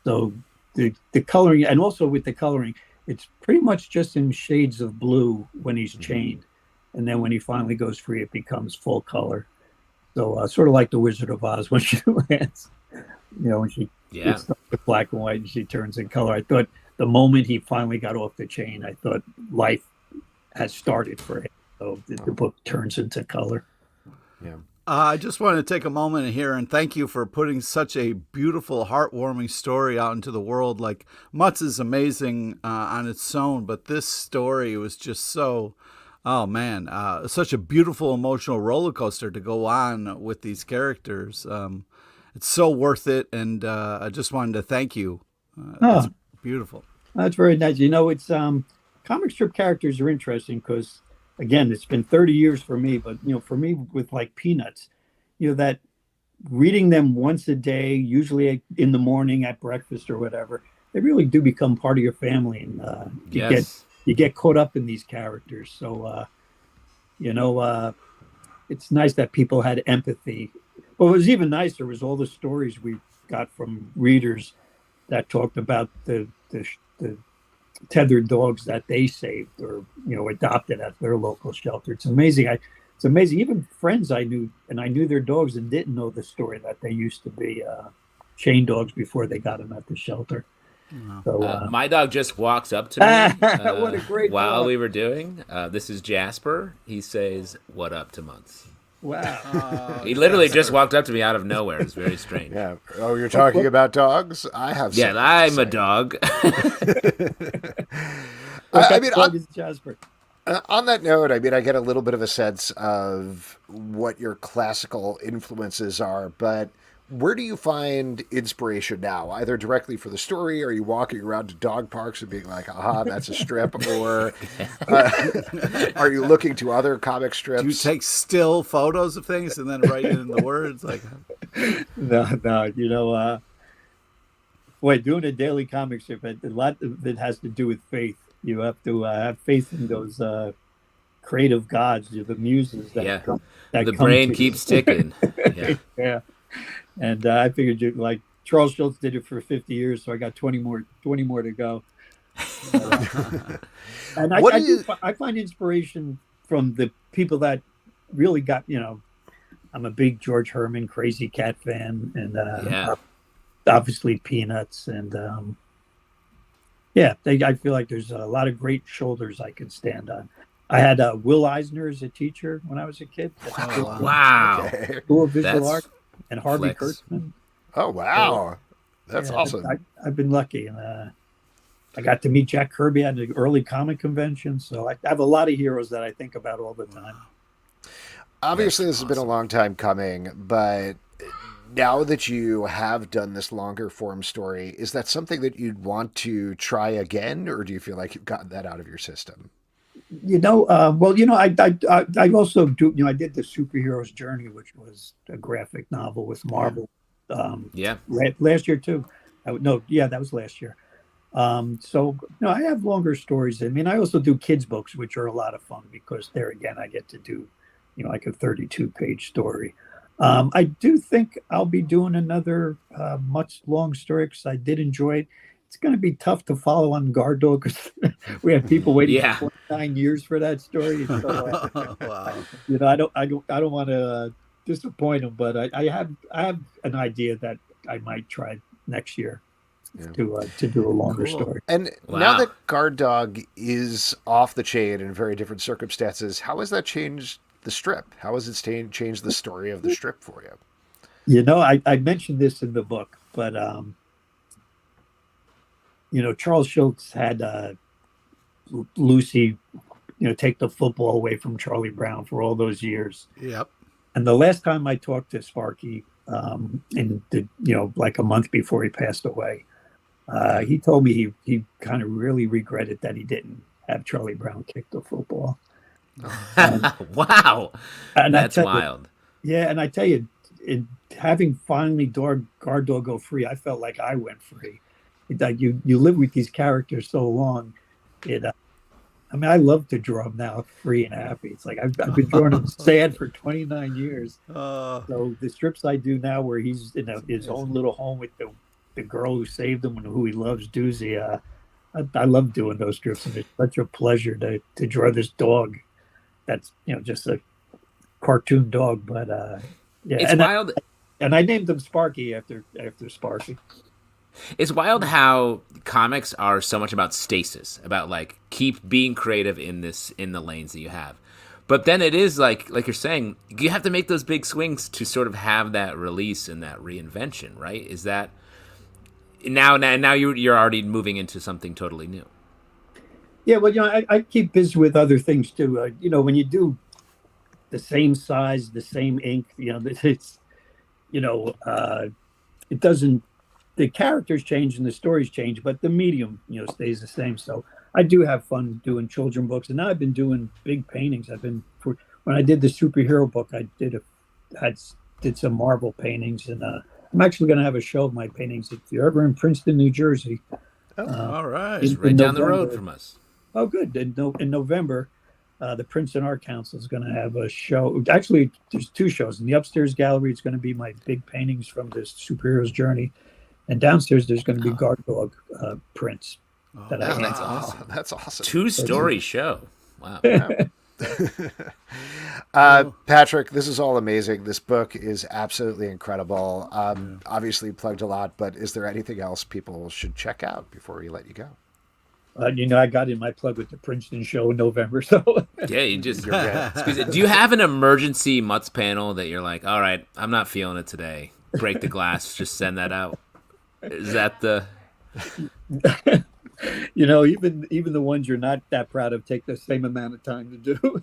so the coloring, and also with the coloring, it's pretty much just in shades of blue when he's chained. And then when he finally goes free, it becomes full color. So sort of like the Wizard of Oz when she lands. When she gets the black and white and she turns in color. I thought the moment he finally got off the chain, I thought life has started for him. So the book turns into color. Yeah. I just want to take a moment here and thank you for putting such a beautiful, heartwarming story out into the world. Like, Mutts is amazing on its own, but this story was just so, such a beautiful emotional roller coaster to go on with these characters. It's so worth it, and I just wanted to thank you. It's beautiful. That's very nice. It's comic strip characters are interesting because, again, it's been 30 years for me, but for me with like Peanuts, that reading them once a day, usually in the morning at breakfast or whatever, they really do become part of your family, and you get caught up in these characters. So it's nice that people had empathy. But what was even nicer was all the stories we got from readers that talked about the tethered dogs that they saved or adopted at their local shelter. It's amazing. It's amazing. Even friends I knew, and I knew their dogs and didn't know the story that they used to be chain dogs before they got them at the shelter. Wow. So, my dog just walks up to me what a great while dog. we were doing. This is Jasper. He says, "What up to Mutts?" Wow. He literally just walked up to me out of nowhere. It's very strange. Yeah. Oh, you're talking about dogs? I have. Yeah, I'm a dog. I mean, dog is Jasper. On that note, I mean, I get a little bit of a sense of what your classical influences are, but where do you find inspiration now? Either directly for the story, or are you walking around to dog parks and being like, aha, that's a strip, or are you looking to other comic strips? Do you take still photos of things and then write in the words? Like, no, boy, doing a daily comic strip, a lot of it has to do with faith. You have to have faith in those creative gods, the muses that come. That the come brain keeps ticking. Yeah. Yeah. And I figured, like Charles Schultz did it for 50 years, so I got 20 more to go. And I find inspiration from the people that really got, I'm a big George Herman Crazy Cat fan, and obviously Peanuts, and I feel like there's a lot of great shoulders I can stand on. I had Will Eisner as a teacher when I was a kid. Wow. School of Visual Art. And Harvey Kurtzman. Oh, wow. That's awesome. I've been lucky. And I got to meet Jack Kirby at an early comic convention. So I have a lot of heroes that I think about all the time. Obviously, this has been a long time coming, but now that you have done this longer form story, is that something that you'd want to try again, or do you feel like you've gotten that out of your system? I also do. I did the Superhero's Journey, which was a graphic novel with Marvel. Last year too. That was last year. I have longer stories. I mean, I also do kids books, which are a lot of fun because there again, I get to do, like a 32-page story. I do think I'll be doing another much long story because I did enjoy it. It's going to be tough to follow on Guard Dog because we have people waiting for 29 years for that story. So, wow. I don't want to disappoint them, but I have an idea that I might try next year to do a longer story. And now that Guard Dog is off the chain in very different circumstances, how has that changed the strip? How has it changed the story of the strip for you? I mentioned this in the book, but Charles Schultz had Lucy, take the football away from Charlie Brown for all those years. Yep. And the last time I talked to Sparky, like a month before he passed away, he told me he kind of really regretted that he didn't have Charlie Brown kick the football. Wow. And that's wild. And I tell you, having finally Guard Dog go free, I felt like I went free. Like you live with these characters so long. I love to draw them now free and happy. It's like I've been drawing them sad for 29 years. So the strips I do now where he's in his own little home with the girl who saved him and who he loves, Doozy, I love doing those strips, and it's such a pleasure to draw this dog that's just a cartoon dog. But it's wild. And I named him Sparky after Sparky. It's wild how comics are so much about stasis, about like keep being creative in the lanes that you have. But then it is like you're saying, you have to make those big swings to sort of have that release and that reinvention, right? Is that now you're already moving into something totally new? Yeah, well, I keep busy with other things too. When you do the same size, the same ink, it's it doesn't. The characters change and the stories change, but the medium, stays the same. So I do have fun doing children books, and now I've been doing big paintings. When I did the superhero book, I did some Marvel paintings, and I'm actually going to have a show of my paintings if you're ever in Princeton, New Jersey. All right, it's right down the road from us. Oh, good. In November, the Princeton Art Council is going to have a show. Actually, there's two shows. In the upstairs gallery, it's going to be my big paintings from this superhero's journey. And downstairs, there's going to be Guard Dog prints. That's awesome. That's awesome. 2-story show. Wow. Patrick, this is all amazing. This book is absolutely incredible. Obviously plugged a lot, but is there anything else people should check out before we let you go? I got in my plug with the Princeton show in November. So yeah, you just squeeze it. Do you have an emergency Mutts panel that you're like, all right, I'm not feeling it today. Break the glass. Just send that out. Is that the? Even the ones you're not that proud of take the same amount of time to do.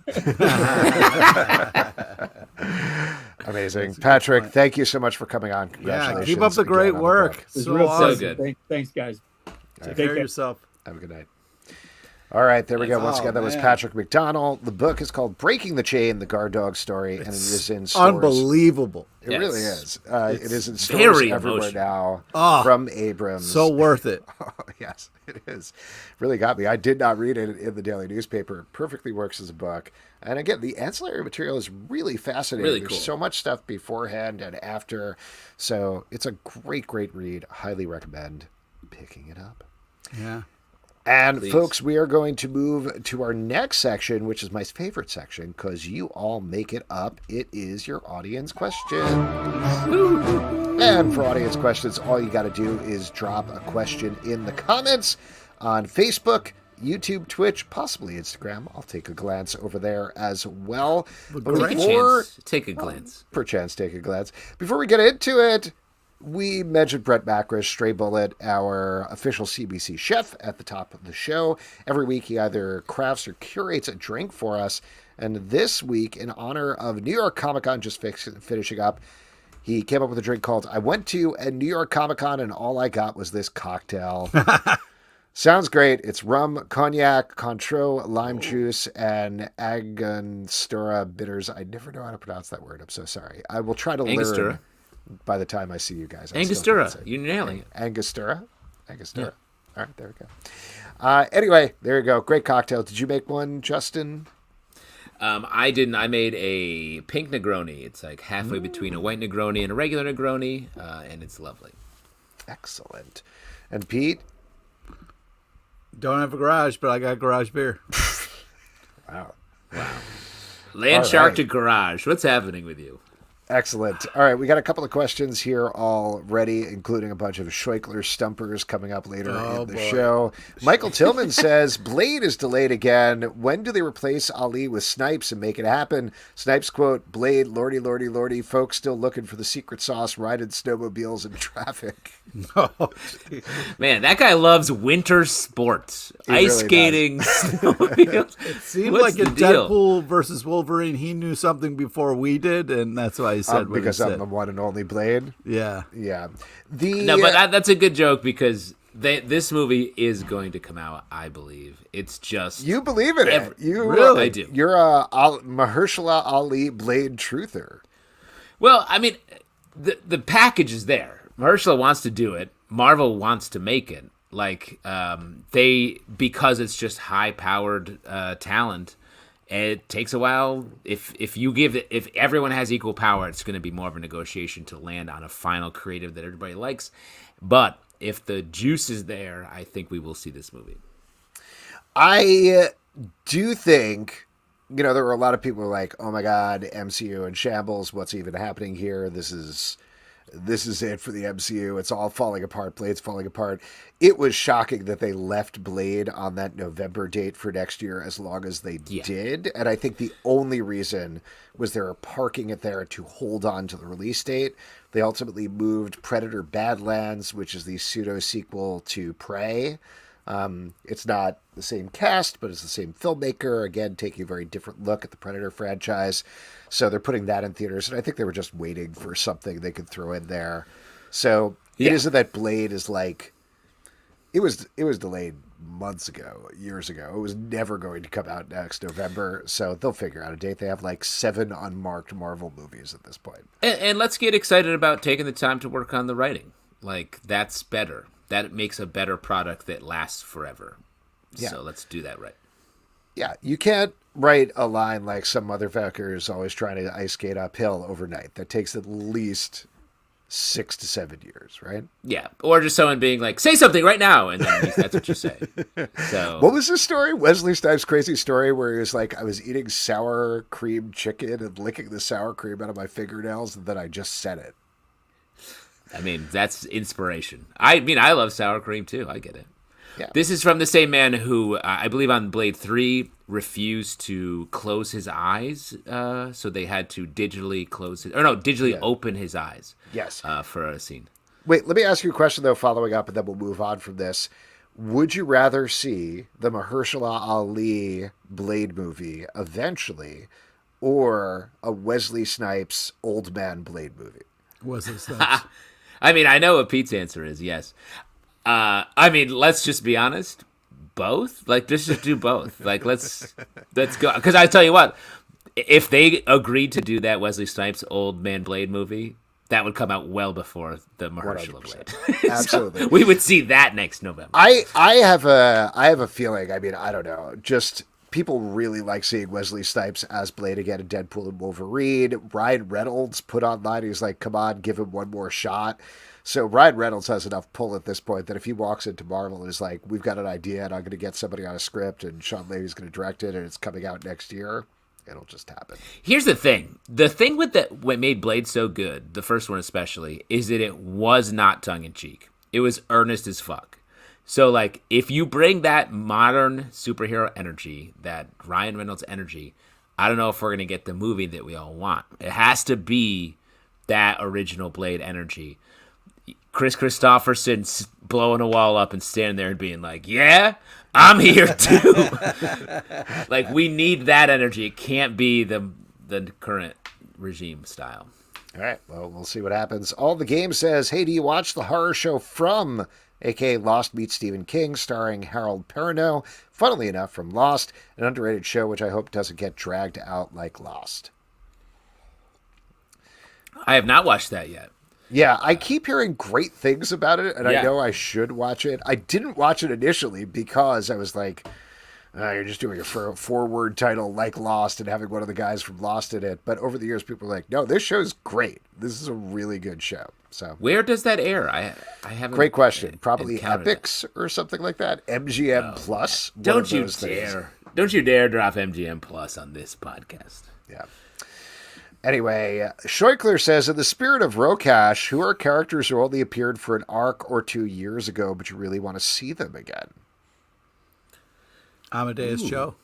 Amazing. Patrick, thank you so much for coming on. Congratulations. Yeah, keep up the great work. So good. Thanks, guys. Take care of yourself. Have a good night. All right, there we go. Once again, that was Patrick McDonnell. The book is called Breaking the Chain, the Guard Dog Story, and it is in stores. Unbelievable. It really is. It is in stores everywhere now from Abrams. So worth it. Oh, yes, it is. Really got me. I did not read it in the daily newspaper. Perfectly works as a book. And again, the ancillary material is really fascinating. Really cool. There's so much stuff beforehand and after. So it's a great, great read. Highly recommend picking it up. Yeah. And folks, we are going to move to our next section, which is my favorite section, because you all make it up. It is your audience questions. And for audience questions, all you got to do is drop a question in the comments on Facebook, YouTube, Twitch, possibly Instagram. I'll take a glance over there as well. Take a glance. Perchance take a glance. Before we get into it, we mentioned Brent Macris, Stray Bullet, our official CBC chef, at the top of the show. Every week he either crafts or curates a drink for us. And this week, in honor of New York Comic Con just finishing up, he came up with a drink called I Went to a New York Comic Con and all I got was this cocktail. Sounds great. It's rum, cognac, Cointreau, lime juice, and Angostura bitters. I never know how to pronounce that word. I'm so sorry. I will try to learn by the time I see you guys. Angostura. You're nailing it. Angostura? Yeah. All right, there we go. Anyway, there you go. Great cocktail. Did you make one, Justin? I didn't. I made a pink Negroni. It's like halfway between a white Negroni and a regular Negroni, and it's lovely. Excellent. And Pete? Don't have a garage, but I got garage beer. Wow. Land Shark to garage. What's happening with you? Excellent. All right, we got a couple of questions here already, including a bunch of Schweikler stumpers coming up later in the show. Michael Tillman says, Blade is delayed again. When do they replace Ali with Snipes and make it happen? Snipes quote, Blade, lordy, lordy, lordy, folks still looking for the secret sauce, riding snowmobiles in traffic. Man, that guy loves winter sports. Ice skating, snowmobiles. It seemed like in Deadpool versus Wolverine, he knew something before we did, and that's why he said what because he said. I'm the one and only Blade. Yeah. But that's a good joke because this movie is going to come out. I believe it's just you believe in it. You really? I do. You're a Mahershala Ali Blade truther. Well, I mean, the package is there. Mahershala wants to do it. Marvel wants to make it. Like because it's just high-powered talent. It takes a while. If everyone has equal power, it's going to be more of a negotiation to land on a final creative that everybody likes. But if the juice is there, I think we will see this movie. I do think, there were a lot of people who were like, oh my God, MCU in shambles. What's even happening here? This is it for the MCU. It's all falling apart. Blade's falling apart. It was shocking that they left Blade on that November date for next year as long as they did. And I think the only reason was they were parking it there to hold on to the release date. They ultimately moved Predator Badlands, which is the pseudo-sequel to Prey. It's not the same cast, but it's the same filmmaker. Again, taking a very different look at the Predator franchise. So they're putting that in theaters, and I think they were just waiting for something they could throw in there. So it isn't that Blade is like it was delayed months ago, years ago. It was never going to come out next November. So they'll figure out a date. They have like 7 unmarked Marvel movies at this point. And let's get excited about taking the time to work on the writing. Like that's better. That makes a better product that lasts forever. Yeah. So let's do that right. Yeah, you can't write a line like some motherfucker is always trying to ice skate uphill overnight. That takes at least 6 to 7 years, right? Yeah, or just someone being like, say something right now, and then that's what you say. So, what was this story? Wesley Snipes' crazy story where he was like, I was eating sour cream chicken and licking the sour cream out of my fingernails, and then I just said it. I mean, that's inspiration. I mean, I love sour cream too. I get it. Yeah. This is from the same man who, I believe on Blade 3, refused to close his eyes. So they had to digitally open his eyes. Yes. For a scene. Wait, let me ask you a question, though, following up, and then we'll move on from this. would you rather see the Mahershala Ali Blade movie eventually, or a Wesley Snipes Old Man Blade movie? Wesley Snipes. I mean, I know what Pete's answer is. Yes. I mean, let's just be honest. Both. Like, let's just do both. Like, let's go. Because I tell you what, if they agreed to do that Wesley Snipes Old Man Blade movie, that would come out well before the Mahershala Blade. Absolutely. So we would see that next November. I have a feeling, I mean, I don't know, just people really like seeing Wesley Snipes as Blade again in Deadpool and Wolverine. Ryan Reynolds put online, he's like, come on, give him one more shot. So Ryan Reynolds has enough pull at this point that if he walks into Marvel and is like, we've got an idea and I'm going to get somebody on a script and Sean Levy's going to direct it and it's coming out next year, it'll just happen. Here's the thing. The thing with what made Blade so good, the first one especially, is that it was not tongue-in-cheek. It was earnest as fuck. So, like, if you bring that modern superhero energy, that Ryan Reynolds energy, I don't know if we're going to get the movie that we all want. It has to be that original Blade energy. Chris Christopherson blowing a wall up and standing there and being like, yeah, I'm here too. Like, we need that energy. It can't be the current regime style. All right. Well, we'll see what happens. All the Game says, hey, do you watch the horror show From, a.k.a. Lost Meets Stephen King, starring Harold Perrineau? Funnily enough, from Lost, an underrated show which I hope doesn't get dragged out like Lost. I have not watched that yet. Yeah, I keep hearing great things about it, and I know I should watch it. I didn't watch it initially because I was like, you're just doing a forward title like Lost and having one of the guys from Lost in it. But over the years, people are like, no, this show's great. This is a really good show. So where does that air? I haven't. Great question. Probably Epix or something like that. MGM Plus. Don't you dare! Don't you dare drop MGM Plus on this podcast. Yeah. Anyway, Scheuchler says, in the spirit of Rokash, who are characters who only appeared for an arc or 2 years ago, but you really want to see them again? Amadeus Cho.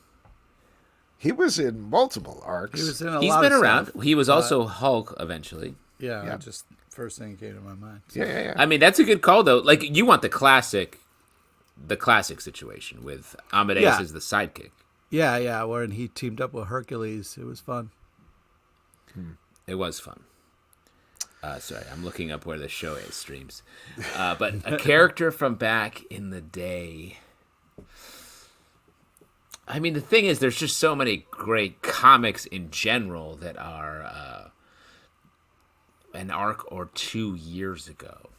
He was in multiple arcs. He's been around. He was also Hulk eventually. Yeah, just first thing that came to my mind. So. Yeah. I mean, that's a good call, though. Like, you want the classic situation with Amadeus as the sidekick. Yeah, when he teamed up with Hercules. It was fun. It was fun. Sorry, I'm looking up where the show is streams. But a character from back in the day. I mean, the thing is, there's just so many great comics in general that are an arc or 2 years ago.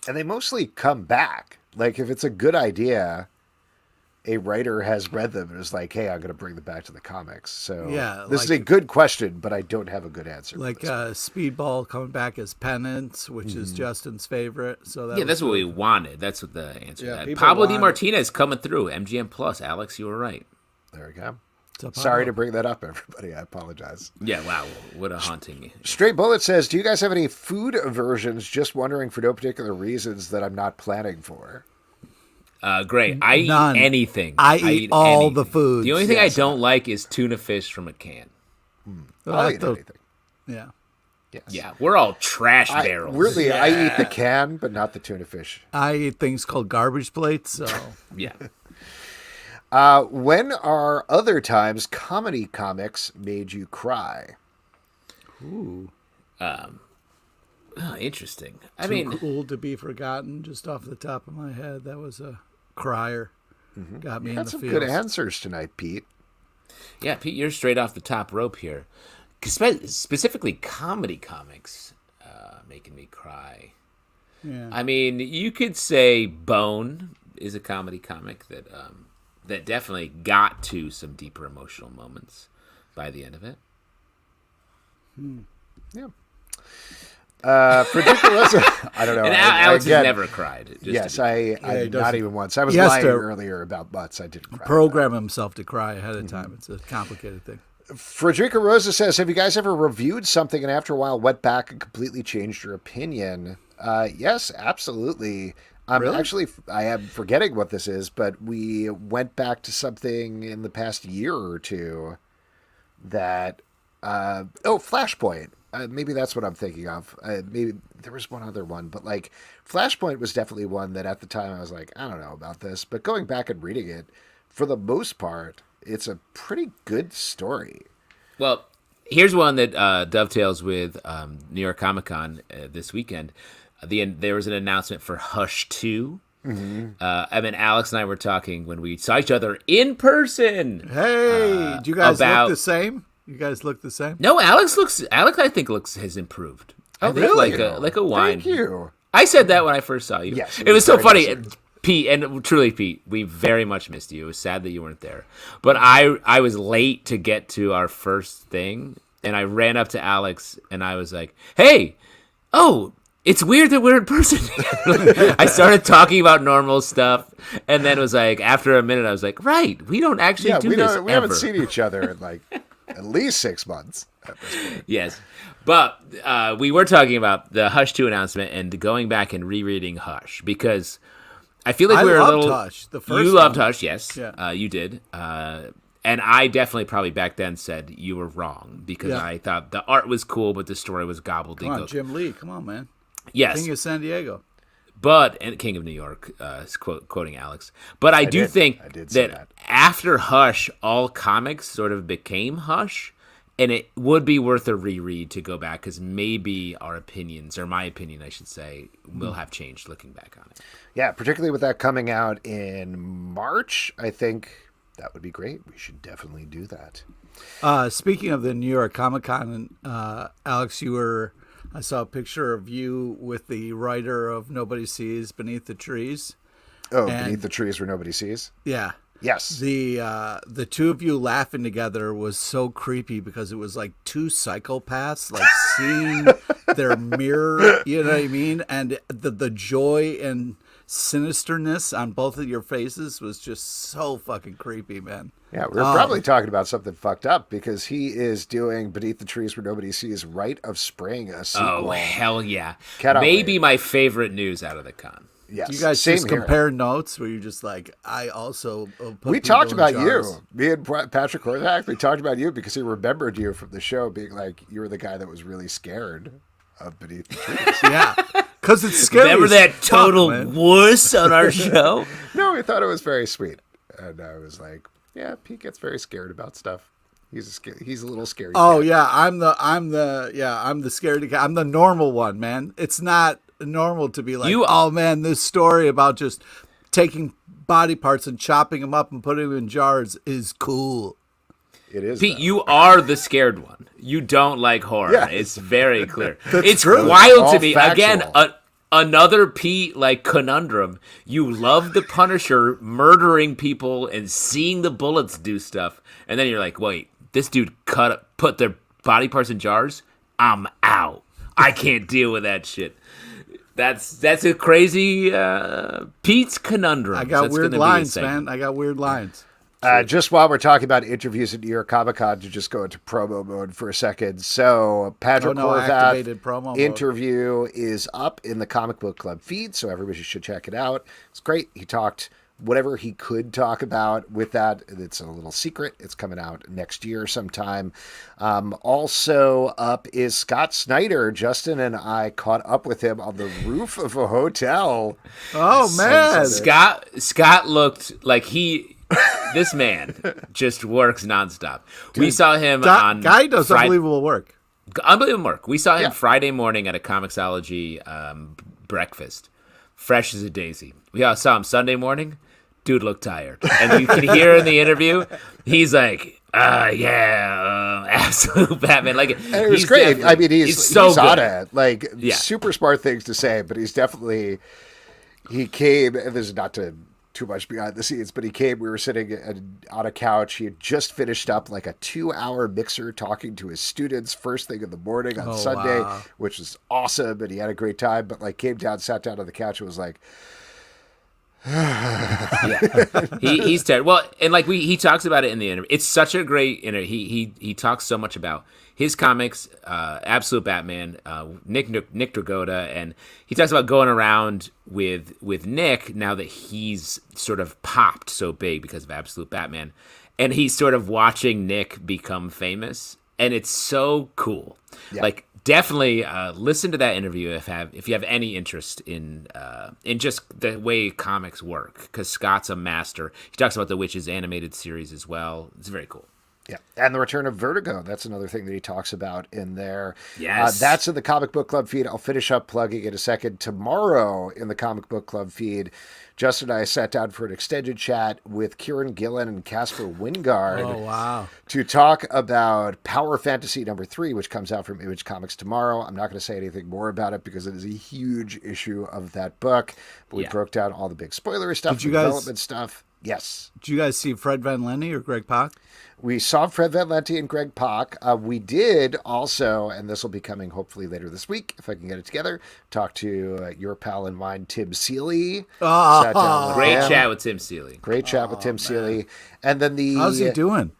And they mostly come back. Like, if it's a good idea, a writer has read them and is like, hey, I'm going to bring them back to the comics. So this is a good question, but I don't have a good answer. Like Speedball coming back as Penance, which is Justin's favorite. So that's what we wanted. That's what the answer is. Pablo Di Martinez coming through. MGM Plus. Alex, you were right. There we go. Sorry to bring that up, everybody. I apologize. Yeah, wow. What a haunting. Straight Bullet says, do you guys have any food aversions? Just wondering for no particular reasons that I'm not planning for. Great. I eat anything. I eat all the food. The only thing I don't like is tuna fish from a can. I'll eat anything. Yeah. Yes. Yeah, we're all trash barrels. Really, I eat the can, but not the tuna fish. I eat things called garbage plates. So yeah. When are other times comedy comics made you cry? Ooh. Interesting. Too Cool to Be Forgotten, just off the top of my head. That was a crier. Got me in the feels. Some good answers tonight, Pete. Yeah, Pete, you're straight off the top rope here. Specifically comedy comics making me cry. Yeah. I mean, you could say Bone is a comedy comic that definitely got to some deeper emotional moments by the end of it. Yeah. Frederica Rosa, I don't know. And Alex has never cried. I not even once. I was lying earlier about Mutts. I didn't cry. Program himself to cry ahead of time. It's a complicated thing. Frederica Rosa says, have you guys ever reviewed something and after a while went back and completely changed your opinion? Yes, absolutely. Really? Actually, I am forgetting what this is, but we went back to something in the past year or two that, Flashpoint. maybe that's what I'm thinking of. Maybe there was one other one, but like Flashpoint was definitely one that at the time I was like, I don't know about this. But going back and reading it, for the most part, it's a pretty good story. Well, here's one that dovetails with New York Comic Con this weekend. There was an announcement for Hush 2. Mm-hmm. I mean, Alex and I were talking when we saw each other in person. Hey, do you guys look the same? You guys look the same? No, Alex I think has improved. Oh, I think really? Like a wine. Thank you. I said that when I first saw you. Yes, it was so funny. Pete, and truly, Pete, we very much missed you. It was sad that you weren't there. But I was late to get to our first thing, and I ran up to Alex, and I was like, hey, it's weird that we're in person. I started talking about normal stuff, and then it was like, after a minute, I was like, right, we don't actually do this we haven't seen each other in like at least 6 months at this point. Yes. But we were talking about the Hush 2 announcement and going back and rereading Hush, because I feel like we're a little... Hush, the first You loved Hush, yes. Yeah. You did. And I definitely probably back then said you were wrong, because I thought the art was cool, but the story was gobbledygook. Come on, Jim Lee, come on, man. Yes. King of San Diego. And King of New York, quoting Alex. But I do think that after Hush, all comics sort of became Hush, and it would be worth a reread to go back, because maybe our opinions, or my opinion, I should say, will have changed looking back on it. Yeah, particularly with that coming out in March, I think that would be great. We should definitely do that. Speaking of the New York Comic Con, Alex, I saw a picture of you with the writer of Nobody Sees Beneath the Trees. Oh, Beneath the Trees Where Nobody Sees? Yeah. Yes. The two of you laughing together was so creepy, because it was like two psychopaths, like seeing their mirror, you know what I mean? And the joy and sinisterness on both of your faces was just so fucking creepy, man. Yeah, we're probably talking about something fucked up, because he is doing Beneath the Trees Where Nobody Sees Rite of Spring, a sequel. Oh, hell yeah. Maybe my favorite news out of the con. Yes. You guys just compare notes where you're just like, I also we talked about you. Me and Patrick Horvath, we talked about you because he remembered you from the show being like, you were the guy that was really scared of Beneath the Trees. Yeah. Because it's scary. Remember that total wuss on our show? No, we thought it was very sweet. And I was like, yeah, Pete gets very scared about stuff. He's a little scary. Oh cat. Yeah, I'm the scaredy cat. I'm the normal one, man. It's not normal to be like, oh man, this story about just taking body parts and chopping them up and putting them in jars is cool. It is. Pete, you are the scared one. You don't like horror. Yeah. It's very clear. It's true. Wild to me. Factual. Again, another Pete like conundrum. You love the Punisher murdering people and seeing the bullets do stuff, and then you're like, wait, this dude put their body parts in jars? I'm out. I can't deal with that shit. That's a crazy Pete's conundrum. I got weird lines, man. I got weird lines. Just while we're talking about interviews at New York Comic Con, to just go into promo mode for a second. So Patrick Horvath interview is up in the Comic Book Club feed, so everybody should check it out. It's great. He talked whatever he could talk about with that. It's a little secret. It's coming out next year sometime. Also up is Scott Snyder. Justin and I caught up with him on the roof of a hotel. Oh, man. Scott looked like this man just works nonstop. Dude, we saw him on Guy does unbelievable work. Unbelievable work. We saw him Friday morning at a Comixology breakfast. Fresh as a daisy. We saw him Sunday morning. Dude looked tired. And you can hear in the interview, he's like, absolute Batman. Like, and it was great. I mean, he's so good. On it. Like, super smart things to say, but he came, and this is not too much behind the scenes, but he came, we were sitting on a couch. He had just finished up like a 2-hour mixer talking to his students first thing in the morning on Sunday, which was awesome. And he had a great time, but like came down, sat down on the couch and was like, he's terrible. Well, and like he talks about it in the interview. It's such a great interview. He talks so much about his comics, Absolute Batman, Nick Dragotta, and he talks about going around with Nick now that he's sort of popped so big because of Absolute Batman, and he's sort of watching Nick become famous, and it's so cool. Yeah. Like definitely listen to that interview if you have any interest in just the way comics work, because Scott's a master. He talks about the Witches animated series as well. It's very cool. Yeah, and the return of Vertigo. That's another thing that he talks about in there. Yes. That's in the Comic Book Club feed. I'll finish up plugging it a second. Tomorrow in the Comic Book Club feed, Justin and I sat down for an extended chat with Kieran Gillen and Casper Wingard to talk about Power Fantasy #3, which comes out from Image Comics tomorrow. I'm not going to say anything more about it because it is a huge issue of that book. But we broke down all the big spoilery stuff, development stuff. Yes. Did you guys see Fred Van Lente or Greg Pak? We saw Fred Van Lente and Greg Pak. We did also, and this will be coming hopefully later this week, if I can get it together, talk to your pal and mine, Tim Seeley. Great chat with Tim Seeley. Great chat with Tim Seeley. And then how's he doing?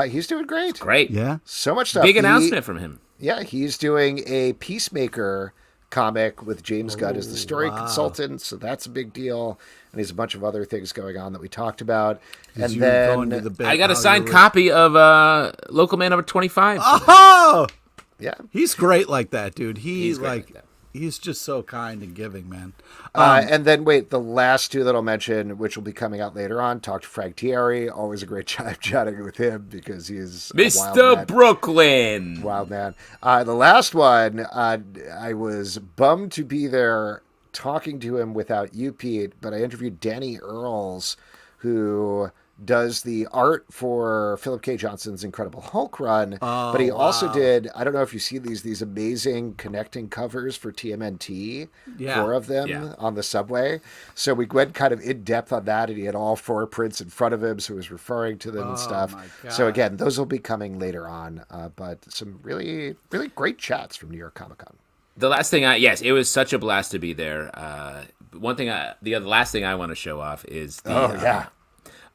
He's doing great. Great. Yeah. So much stuff. Big announcement from him. Yeah, he's doing a Peacemaker comic with James Gunn as the story consultant, so that's a big deal. And there's a bunch of other things going on that we talked about. And then I got a signed copy of Local Man number 25. Oh, yeah, he's great like that, dude. He's just so kind and giving, man. And then the last two that I'll mention, which will be coming out later on, talk to Frank Thierry. Always a great time chatting with him because he's Mr. Brooklyn. Wild man. The last one, I was bummed to be there talking to him without you, Pete, but I interviewed Danny Earls, who does the art for Philip K. Johnson's Incredible Hulk run, but he also did, I don't know if you see these amazing connecting covers for TMNT, 4 of them on the subway. So we went kind of in depth on that, and he had all 4 prints in front of him, so he was referring to them and stuff. So again, those will be coming later on, but some really, really great chats from New York Comic Con. The last thing it was such a blast to be there. The last thing I want to show off is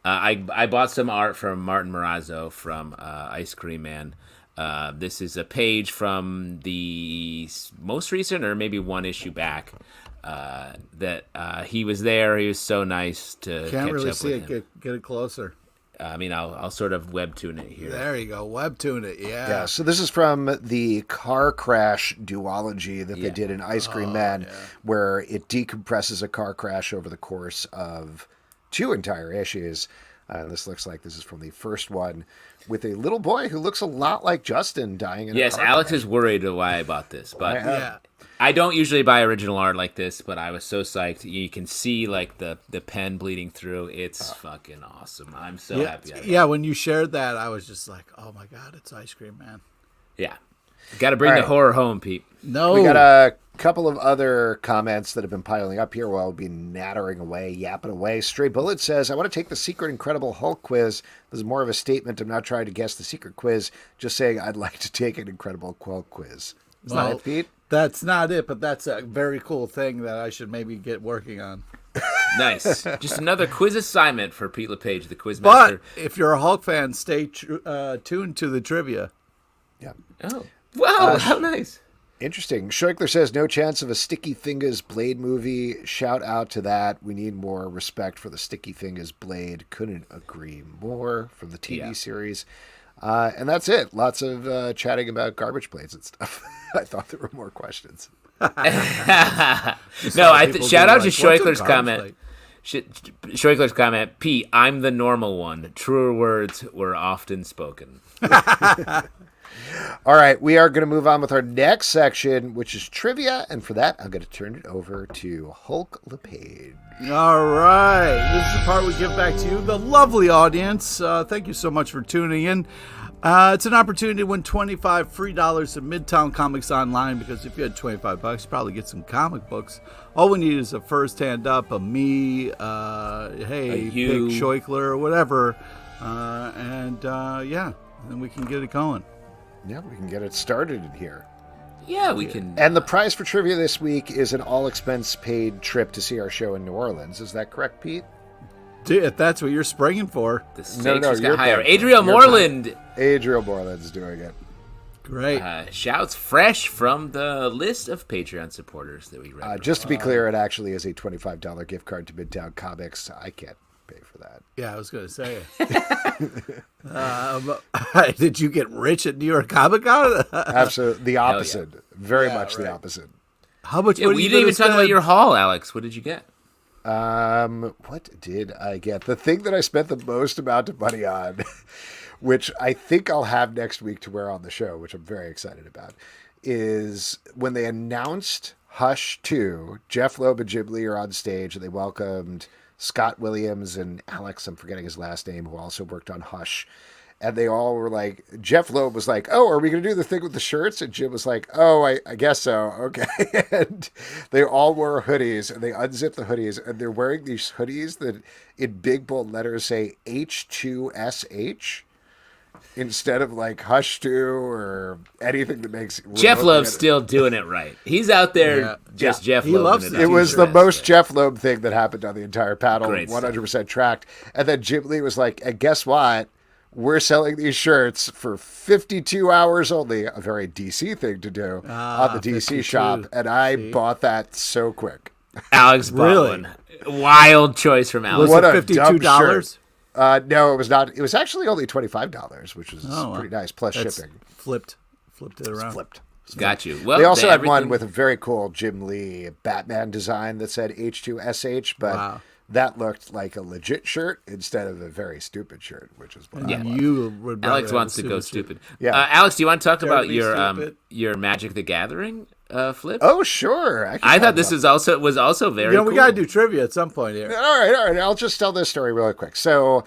I bought some art from Martin Morazzo from Ice Cream Man. This is a page from the most recent, or maybe one issue back, that he was there. He was so nice to Can't catch really up see with it. him. Get it closer. I mean, I'll sort of webtoon it here. There you go, webtoon it. Yeah. So this is from the car crash duology that they did in Ice Cream Man, where it decompresses a car crash over the course of 2 entire issues. This looks like this is from the first one, with a little boy who looks a lot like Justin dying in a car Alex crash. is worried why I bought this, but I don't usually buy original art like this, but I was so psyched. You can see like the pen bleeding through. It's fucking awesome. I'm so happy. When you shared that, I was just like, oh my God, it's Ice Cream Man. Yeah. Got to bring the horror home, Pete. No. We got a couple of other comments that have been piling up here while I'll be nattering away, yapping away. Stray Bullet says, I want to take the secret Incredible Hulk quiz. This is more of a statement. I'm not trying to guess the secret quiz, just saying I'd like to take an Incredible Hulk quiz. Is that it, Pete? That's not it, but that's a very cool thing that I should maybe get working on. Nice. Just another quiz assignment for Pete LePage, the quiz But master. if you're a Hulk fan, stay tuned to the trivia. Yeah. Oh. Wow, how nice. Interesting. Schreikler says, no chance of a Sticky Fingers Blade movie. Shout out to that. We need more respect for the Sticky Fingers Blade. Couldn't agree more, from the TV series. And that's it. Lots of chatting about garbage plates and stuff. I thought there were more questions. No, shout out to Schreikler's comment. Schreikler's comment, Pete, I'm the normal one. Truer words were often spoken. All right, we are going to move on with our next section, which is trivia. And for that, I'm going to turn it over to Hulk LePage. All right. This is the part we give back to you, the lovely audience. Thank you so much for tuning in. It's an opportunity to win $25 free at Midtown Comics online, because if you had $25, you probably get some comic books. All we need is a first hand up, a me, pick Schreikler or whatever. And then we can get it going. Yeah, we can get it started in here. Yeah, we can. And the prize for trivia this week is an all-expense-paid trip to see our show in New Orleans. Is that correct, Pete? Dude, if that's what you're springing for. The stakes just got you're higher. Adriel Moreland. Adriel Moreland's doing it. Great. Shouts fresh from the list of Patreon supporters that we read. Just to be clear, it actually is a $25 gift card to Midtown Comics. I can't pay for that. Yeah, I was going to say. Did you get rich at New York Comic Con? Absolutely, the opposite. Yeah. Very much the opposite. How much? Yeah, you didn't even talk about your haul, Alex. What did you get? What did I get? The thing that I spent the most amount of money on, which I think I'll have next week to wear on the show, which I'm very excited about, is when they announced Hush 2, Jeff Loeb and Jim Lee are on stage, and they welcomed Scott Williams and Alex, I'm forgetting his last name, who also worked on Hush. And they all were like, Jeff Loeb was like, oh, are we going to do the thing with the shirts? And Jim was like, oh, I guess so. Okay. And they all wore hoodies, and they unzipped the hoodies, and they're wearing these hoodies that in big bold letters say H2SH instead of like Hush 2 or anything that makes Jeff Loeb's still doing it right. He's out there Jeff Loeb. Loves it. It was the most Jeff Loeb thing that happened on the entire panel. Great 100% stuff. Tracked. And then Jim Lee was like, and guess what? We're selling these shirts for 52 hours only, a very DC thing to do on the DC 52. Shop. And I bought that so quick. Alex bought one. Wild choice from Alex. Was it $52? No, it was not. It was actually only $25, which was pretty nice, plus shipping. Flipped it around. Flipped. Got you. Well, they also had one with a very cool Jim Lee Batman design that said H2SH, but that looked like a legit shirt instead of a very stupid shirt, which is what I want. Alex wants to go stupid. Yeah. Alex, do you want to talk about your Magic the Gathering flip? Oh, sure. I thought this was also very cool. We got to do trivia at some point here. All right. I'll just tell this story really quick. So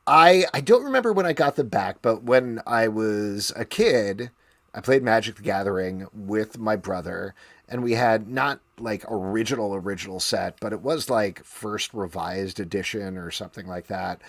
I don't remember when I got them back, but when I was a kid, I played Magic the Gathering with my brother, and we had not like original set, but it was like first revised edition or something like that.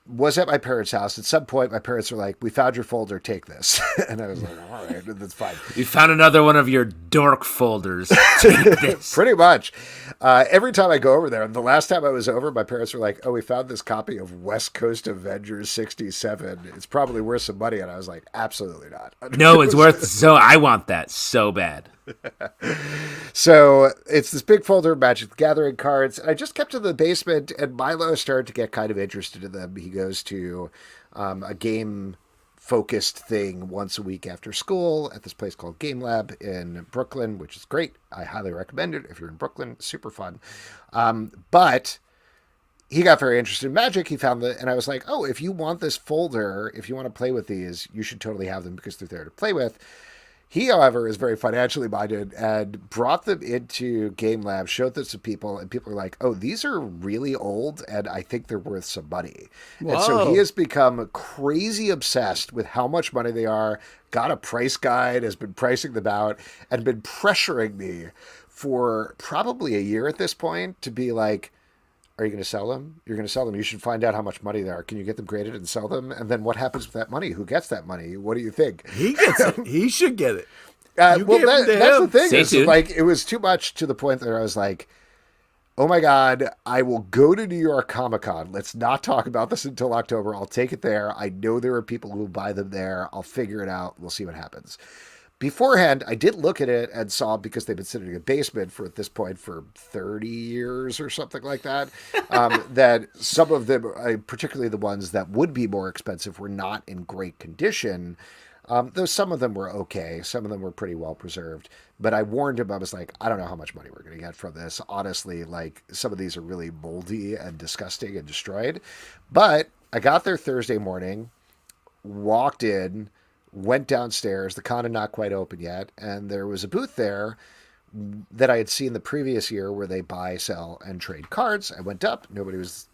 Was at my parents' house. At some point, my parents were like, we found your folder, take this. And I was like, all right, that's fine. We found another one of your dork folders. Take this. Pretty much. Every time I go over there, and the last time I was over, my parents were like, oh, we found this copy of West Coast Avengers 67. It's probably worth some money. And I was like, absolutely not. No, it's worth I want that so bad. So it's this big folder of Magic the Gathering cards. I just kept in the basement, and Milo started to get kind of interested in them. He goes to a game-focused thing once a week after school at this place called Game Lab in Brooklyn, which is great. I highly recommend it if you're in Brooklyn. Super fun. But he got very interested in Magic. He found and I was like, oh, if you want this folder, if you want to play with these, you should totally have them because they're there to play with. He, however, is very financially minded and brought them into Game Lab, showed them to people, and people are like, oh, these are really old, and I think they're worth some money. Whoa. And so he has become crazy obsessed with how much money they are, got a price guide, has been pricing them out, and been pressuring me for probably a year at this point to be like, are you going to sell them? You're going to sell them. You should find out how much money they are. Can you get them graded and sell them? And then what happens with that money? Who gets that money? What do you think? He gets it. He should get it. That's the thing. Is, like, it was too much to the point that I was like, oh my God, I will go to New York Comic Con. Let's not talk about this until October. I'll take it there. I know there are people who will buy them there. I'll figure it out. We'll see what happens. Beforehand, I did look at it and saw, because they've been sitting in a basement for at this point for 30 years or something like that, that some of them, particularly the ones that would be more expensive, were not in great condition. Though some of them were okay. Some of them were pretty well preserved. But I warned him, I was like, I don't know how much money we're going to get from this. Honestly, like, some of these are really moldy and disgusting and destroyed. But I got there Thursday morning, walked in, went downstairs. The con had not quite open yet, and there was a booth there that I had seen the previous year where they buy, sell, and trade cards. I went up. Nobody was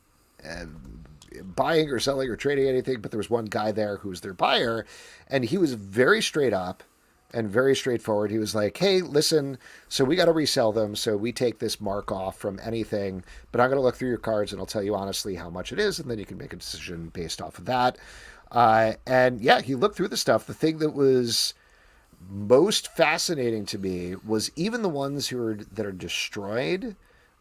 buying or selling or trading anything, but there was one guy there who was their buyer, and he was very straight up and very straightforward. He was like, hey, listen, so we got to resell them, so we take this mark off from anything, but I'm going to look through your cards, and I'll tell you honestly how much it is, and then you can make a decision based off of that. And yeah, he looked through the stuff. The thing that was most fascinating to me was even the ones that are destroyed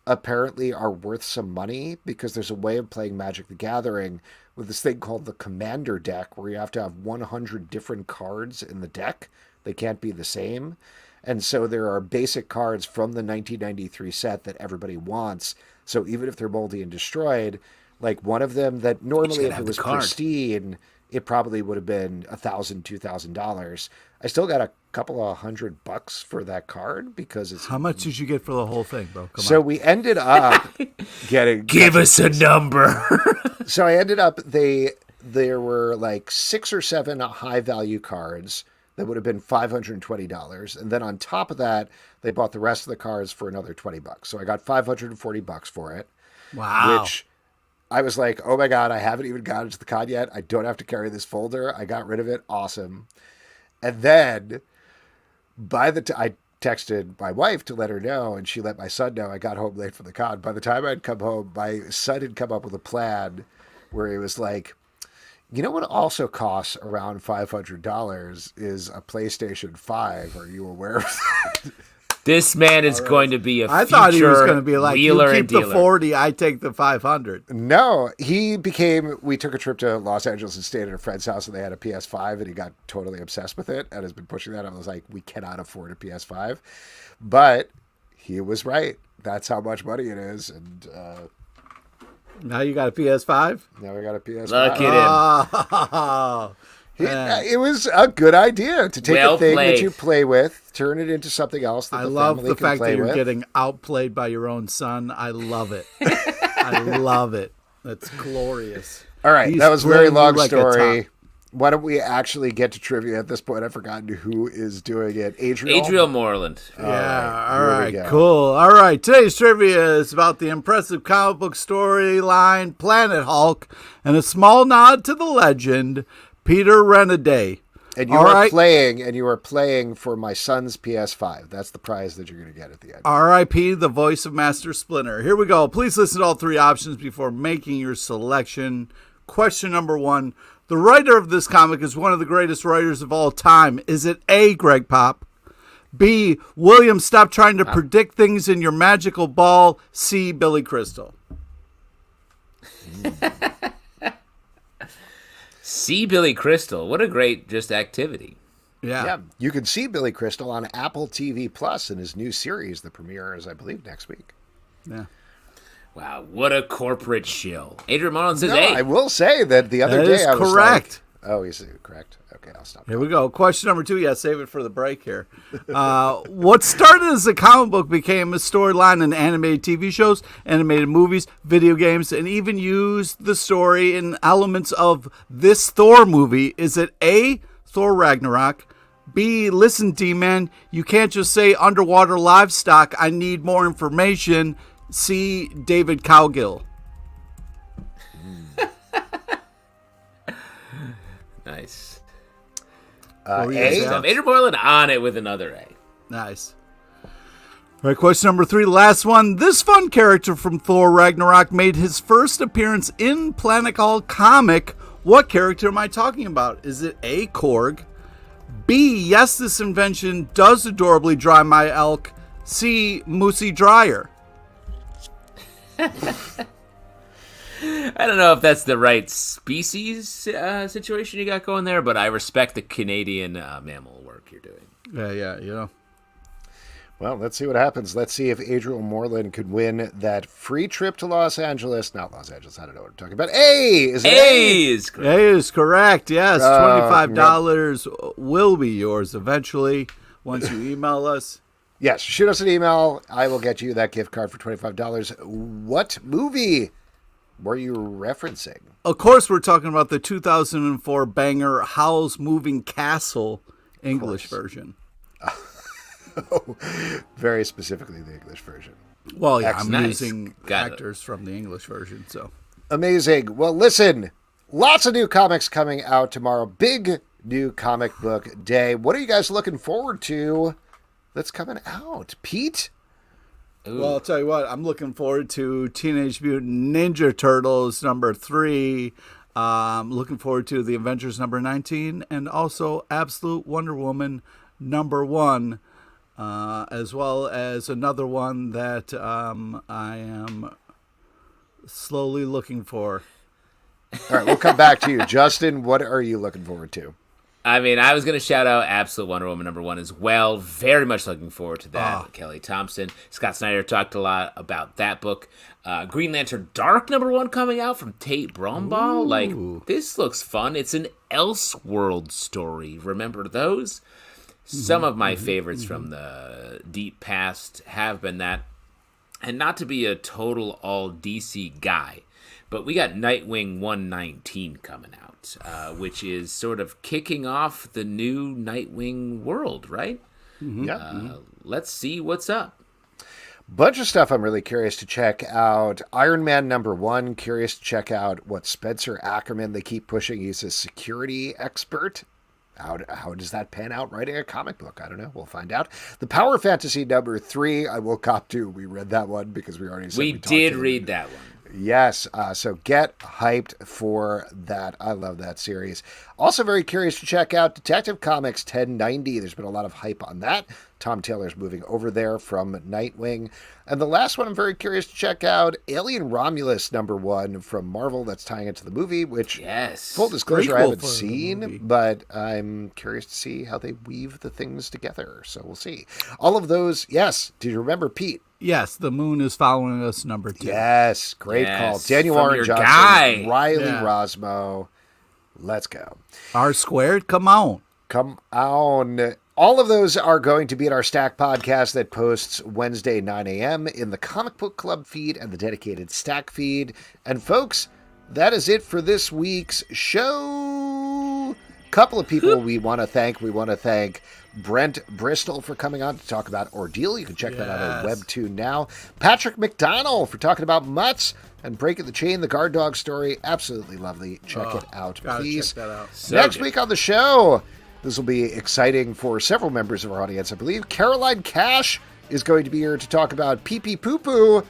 apparently are worth some money, because there's a way of playing Magic the Gathering with this thing called the Commander deck, where you have to have 100 different cards in the deck. They can't be the same. And so there are basic cards from the 1993 set that everybody wants So even if they're moldy and destroyed, like one of them that normally if it was pristine, it probably would have been $1,000, $2,000. I still got a couple of $100 for that card because it's. How much did you get for the whole thing, bro? So we ended up getting. Give us a number. So I ended up there were like 6 or 7 high value cards that would have been $520, and then on top of that, they bought the rest of the cards for another $20. So I got $540 for it. Wow! Which I was like, oh my god, I haven't even gotten to the con yet. I don't have to carry this folder. I got rid of it. Awesome. And then I texted my wife to let her know, and she let my son know. I got home late from the con. By the time I'd come home, my son had come up with a plan where he was like, you know what also costs around $500 is a PlayStation 5. Are you aware of that? This man is going to be a I thought he was going to be like, you keep the 40, I take the 500. No, we took a trip to Los Angeles and stayed at a friend's house, and they had a PS5, and he got totally obsessed with it and has been pushing that. I was like, we cannot afford a PS5. But he was right. That's how much money it is. And now you got a PS5? Now we got a PS5. Look at him. It was a good idea to take a thing that you play with, turn it into something else that I the love family the can fact play that you're with. getting outplayed by your own son. I love it. I love it. That's glorious. All right, He's that was a very long like story. Why don't we actually get to trivia at this point? I've forgotten who is doing it. Adriel Moreland. Yeah, all right, cool. All right, today's trivia is about the impressive comic book storyline Planet Hulk and a small nod to the legend Peter Renaday. And you are playing for my son's PS5. That's the prize that you're going to get at the end. R.I.P. the voice of Master Splinter. Here we go. Please listen to all 3 options before making your selection. Question number 1. The writer of this comic is one of the greatest writers of all time. Is it A, Greg Pop? B, William, stop trying to predict things in your magical ball. C, Billy Crystal. See Billy Crystal. What a great activity. Yeah. You can see Billy Crystal on Apple TV Plus in his new series that premieres, I believe, next week. Yeah. Wow, what a corporate shill. Adrian Moreland says I will say that the other day I was correct. Like, oh, he's correct. Okay, I'll stop. Here we go. Question number 2. Yeah, save it for the break here. What started as a comic book became a storyline in animated TV shows, animated movies, video games, and even used the story in elements of this Thor movie. Is it A, Thor Ragnarok? B, listen, D-Man, you can't just say underwater livestock. I need more information. C, David Cowgill. Nice. A. Adrian Moreland on it with another A. Nice. All right, question number 3, last one. This fun character from Thor Ragnarok made his first appearance in Planet Hulk comic. What character am I talking about? Is it A, Korg? B, yes, this invention does adorably dry my elk. C, Moosey Dryer. I don't know if that's the right species situation you got going there, but I respect the Canadian mammal work you're doing. Yeah, you know. Well, let's see what happens. Let's see if Adriel Moreland could win that free trip to Los Angeles. Not Los Angeles. I don't know what I'm talking about. A is it A is correct. A is correct. Yes, $25 will be yours eventually once you email us. Yes, shoot us an email. I will get you that gift card for $25. What movie were you referencing? Of course, we're talking about the 2004 banger Howl's Moving Castle English version. Oh, very specifically the English version. Well, yeah, Excellent. I'm Nice. using Got actors from the English version, so. Amazing. Well, listen, lots of new comics coming out tomorrow. Big new comic book day. What are you guys looking forward to that's coming out? Pete? Ooh. Well, I'll tell you what, I'm looking forward to Teenage Mutant Ninja Turtles number 3. Looking forward to The Avengers number 19 and also Absolute Wonder Woman number 1. As well as another one that I am slowly looking for. All right, we'll come back to you. Justin, what are you looking forward to? I mean, I was going to shout out Absolute Wonder Woman #1 as well. Very much looking forward to that. Kelly Thompson. Scott Snyder talked a lot about that book. Green Lantern Dark #1 coming out from Tate Brumbaugh. Ooh. Like, this looks fun. It's an Elseworld story. Remember those? Some of my favorites from the deep past have been that. And not to be a total all DC guy, but we got Nightwing 119 coming out. Which is sort of kicking off the new Nightwing world, right? Let's see what's up. Bunch of stuff I'm really curious to check out. Iron Man #1, curious to check out what Spencer Ackerman, they keep pushing. He's a security expert. How does that pan out writing a comic book? I don't know. We'll find out. The Power Fantasy #3, I will cop to. We read that one because we already said we did read that one. Yes, so get hyped for that. I love that series. Also very curious to check out Detective Comics 1090. There's been a lot of hype on that. Tom Taylor's moving over there from Nightwing. And the last one I'm very curious to check out, Alien Romulus #1 from Marvel, that's tying into the movie, which, full disclosure, I haven't seen, but I'm curious to see how they weave the things together. So we'll see. All of those, yes. Do you remember, Pete? Yes, The Moon is following us #2. Yes, great call. Daniel Warren Johnson, guy. Riley Rosmo. Let's go. R², come on. Come on. All of those are going to be at our Stack podcast that posts Wednesday, 9 a.m. in the Comic Book Club feed and the dedicated Stack feed. And folks, that is it for this week's show. Couple of people we want to thank. We want to thank Brent Bristol for coming on to talk about Ordeal. You can check that out on Webtoon now. Patrick McDonnell for talking about Mutts and Breaking the Chain, the guard dog story. Absolutely lovely. Check it out, please. Check that out. Next week on the show, this will be exciting for several members of our audience, I believe. Caroline Cash is going to be here to talk about Pee Pee Poo Poo,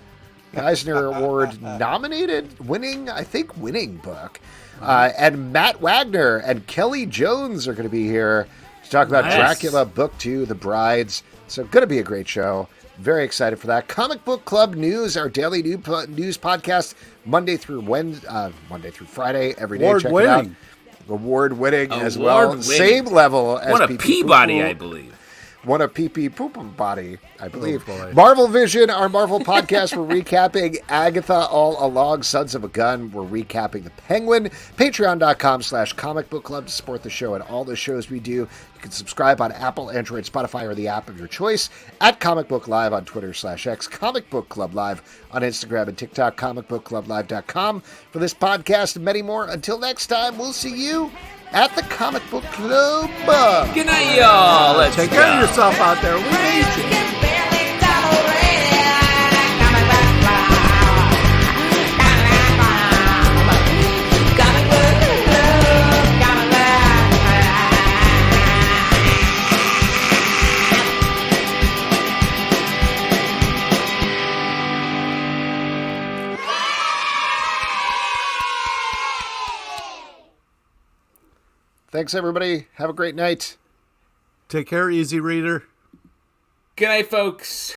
Eisner Award nominated, winning book. And Matt Wagner and Kelly Jones are going to be here to talk about Dracula Book 2, The Brides. So going to be a great show. Very excited for that. Comic Book Club News, our daily news podcast, Monday through Friday, every day. Check it out. Award-winning as well. Same level as Won a Peabody, I believe. Won a pee-pee poop body, I believe. Oh, Marvel Vision, our Marvel podcast. We're recapping Agatha All Along, Sons of a Gun. We're recapping The Penguin. Patreon.com/Comic Book Club to support the show and all the shows we do. You can subscribe on Apple, Android, Spotify, or the app of your choice. At Comic Book Live on Twitter/X. Comic Book Club Live on Instagram and TikTok. ComicBookClubLive.com for this podcast and many more. Until next time, we'll see you at the Comic Book Club. Good night, y'all. Let's Take care of yourself out there. We need you. Thanks, everybody. Have a great night. Take care, Easy Reader. Good night, folks.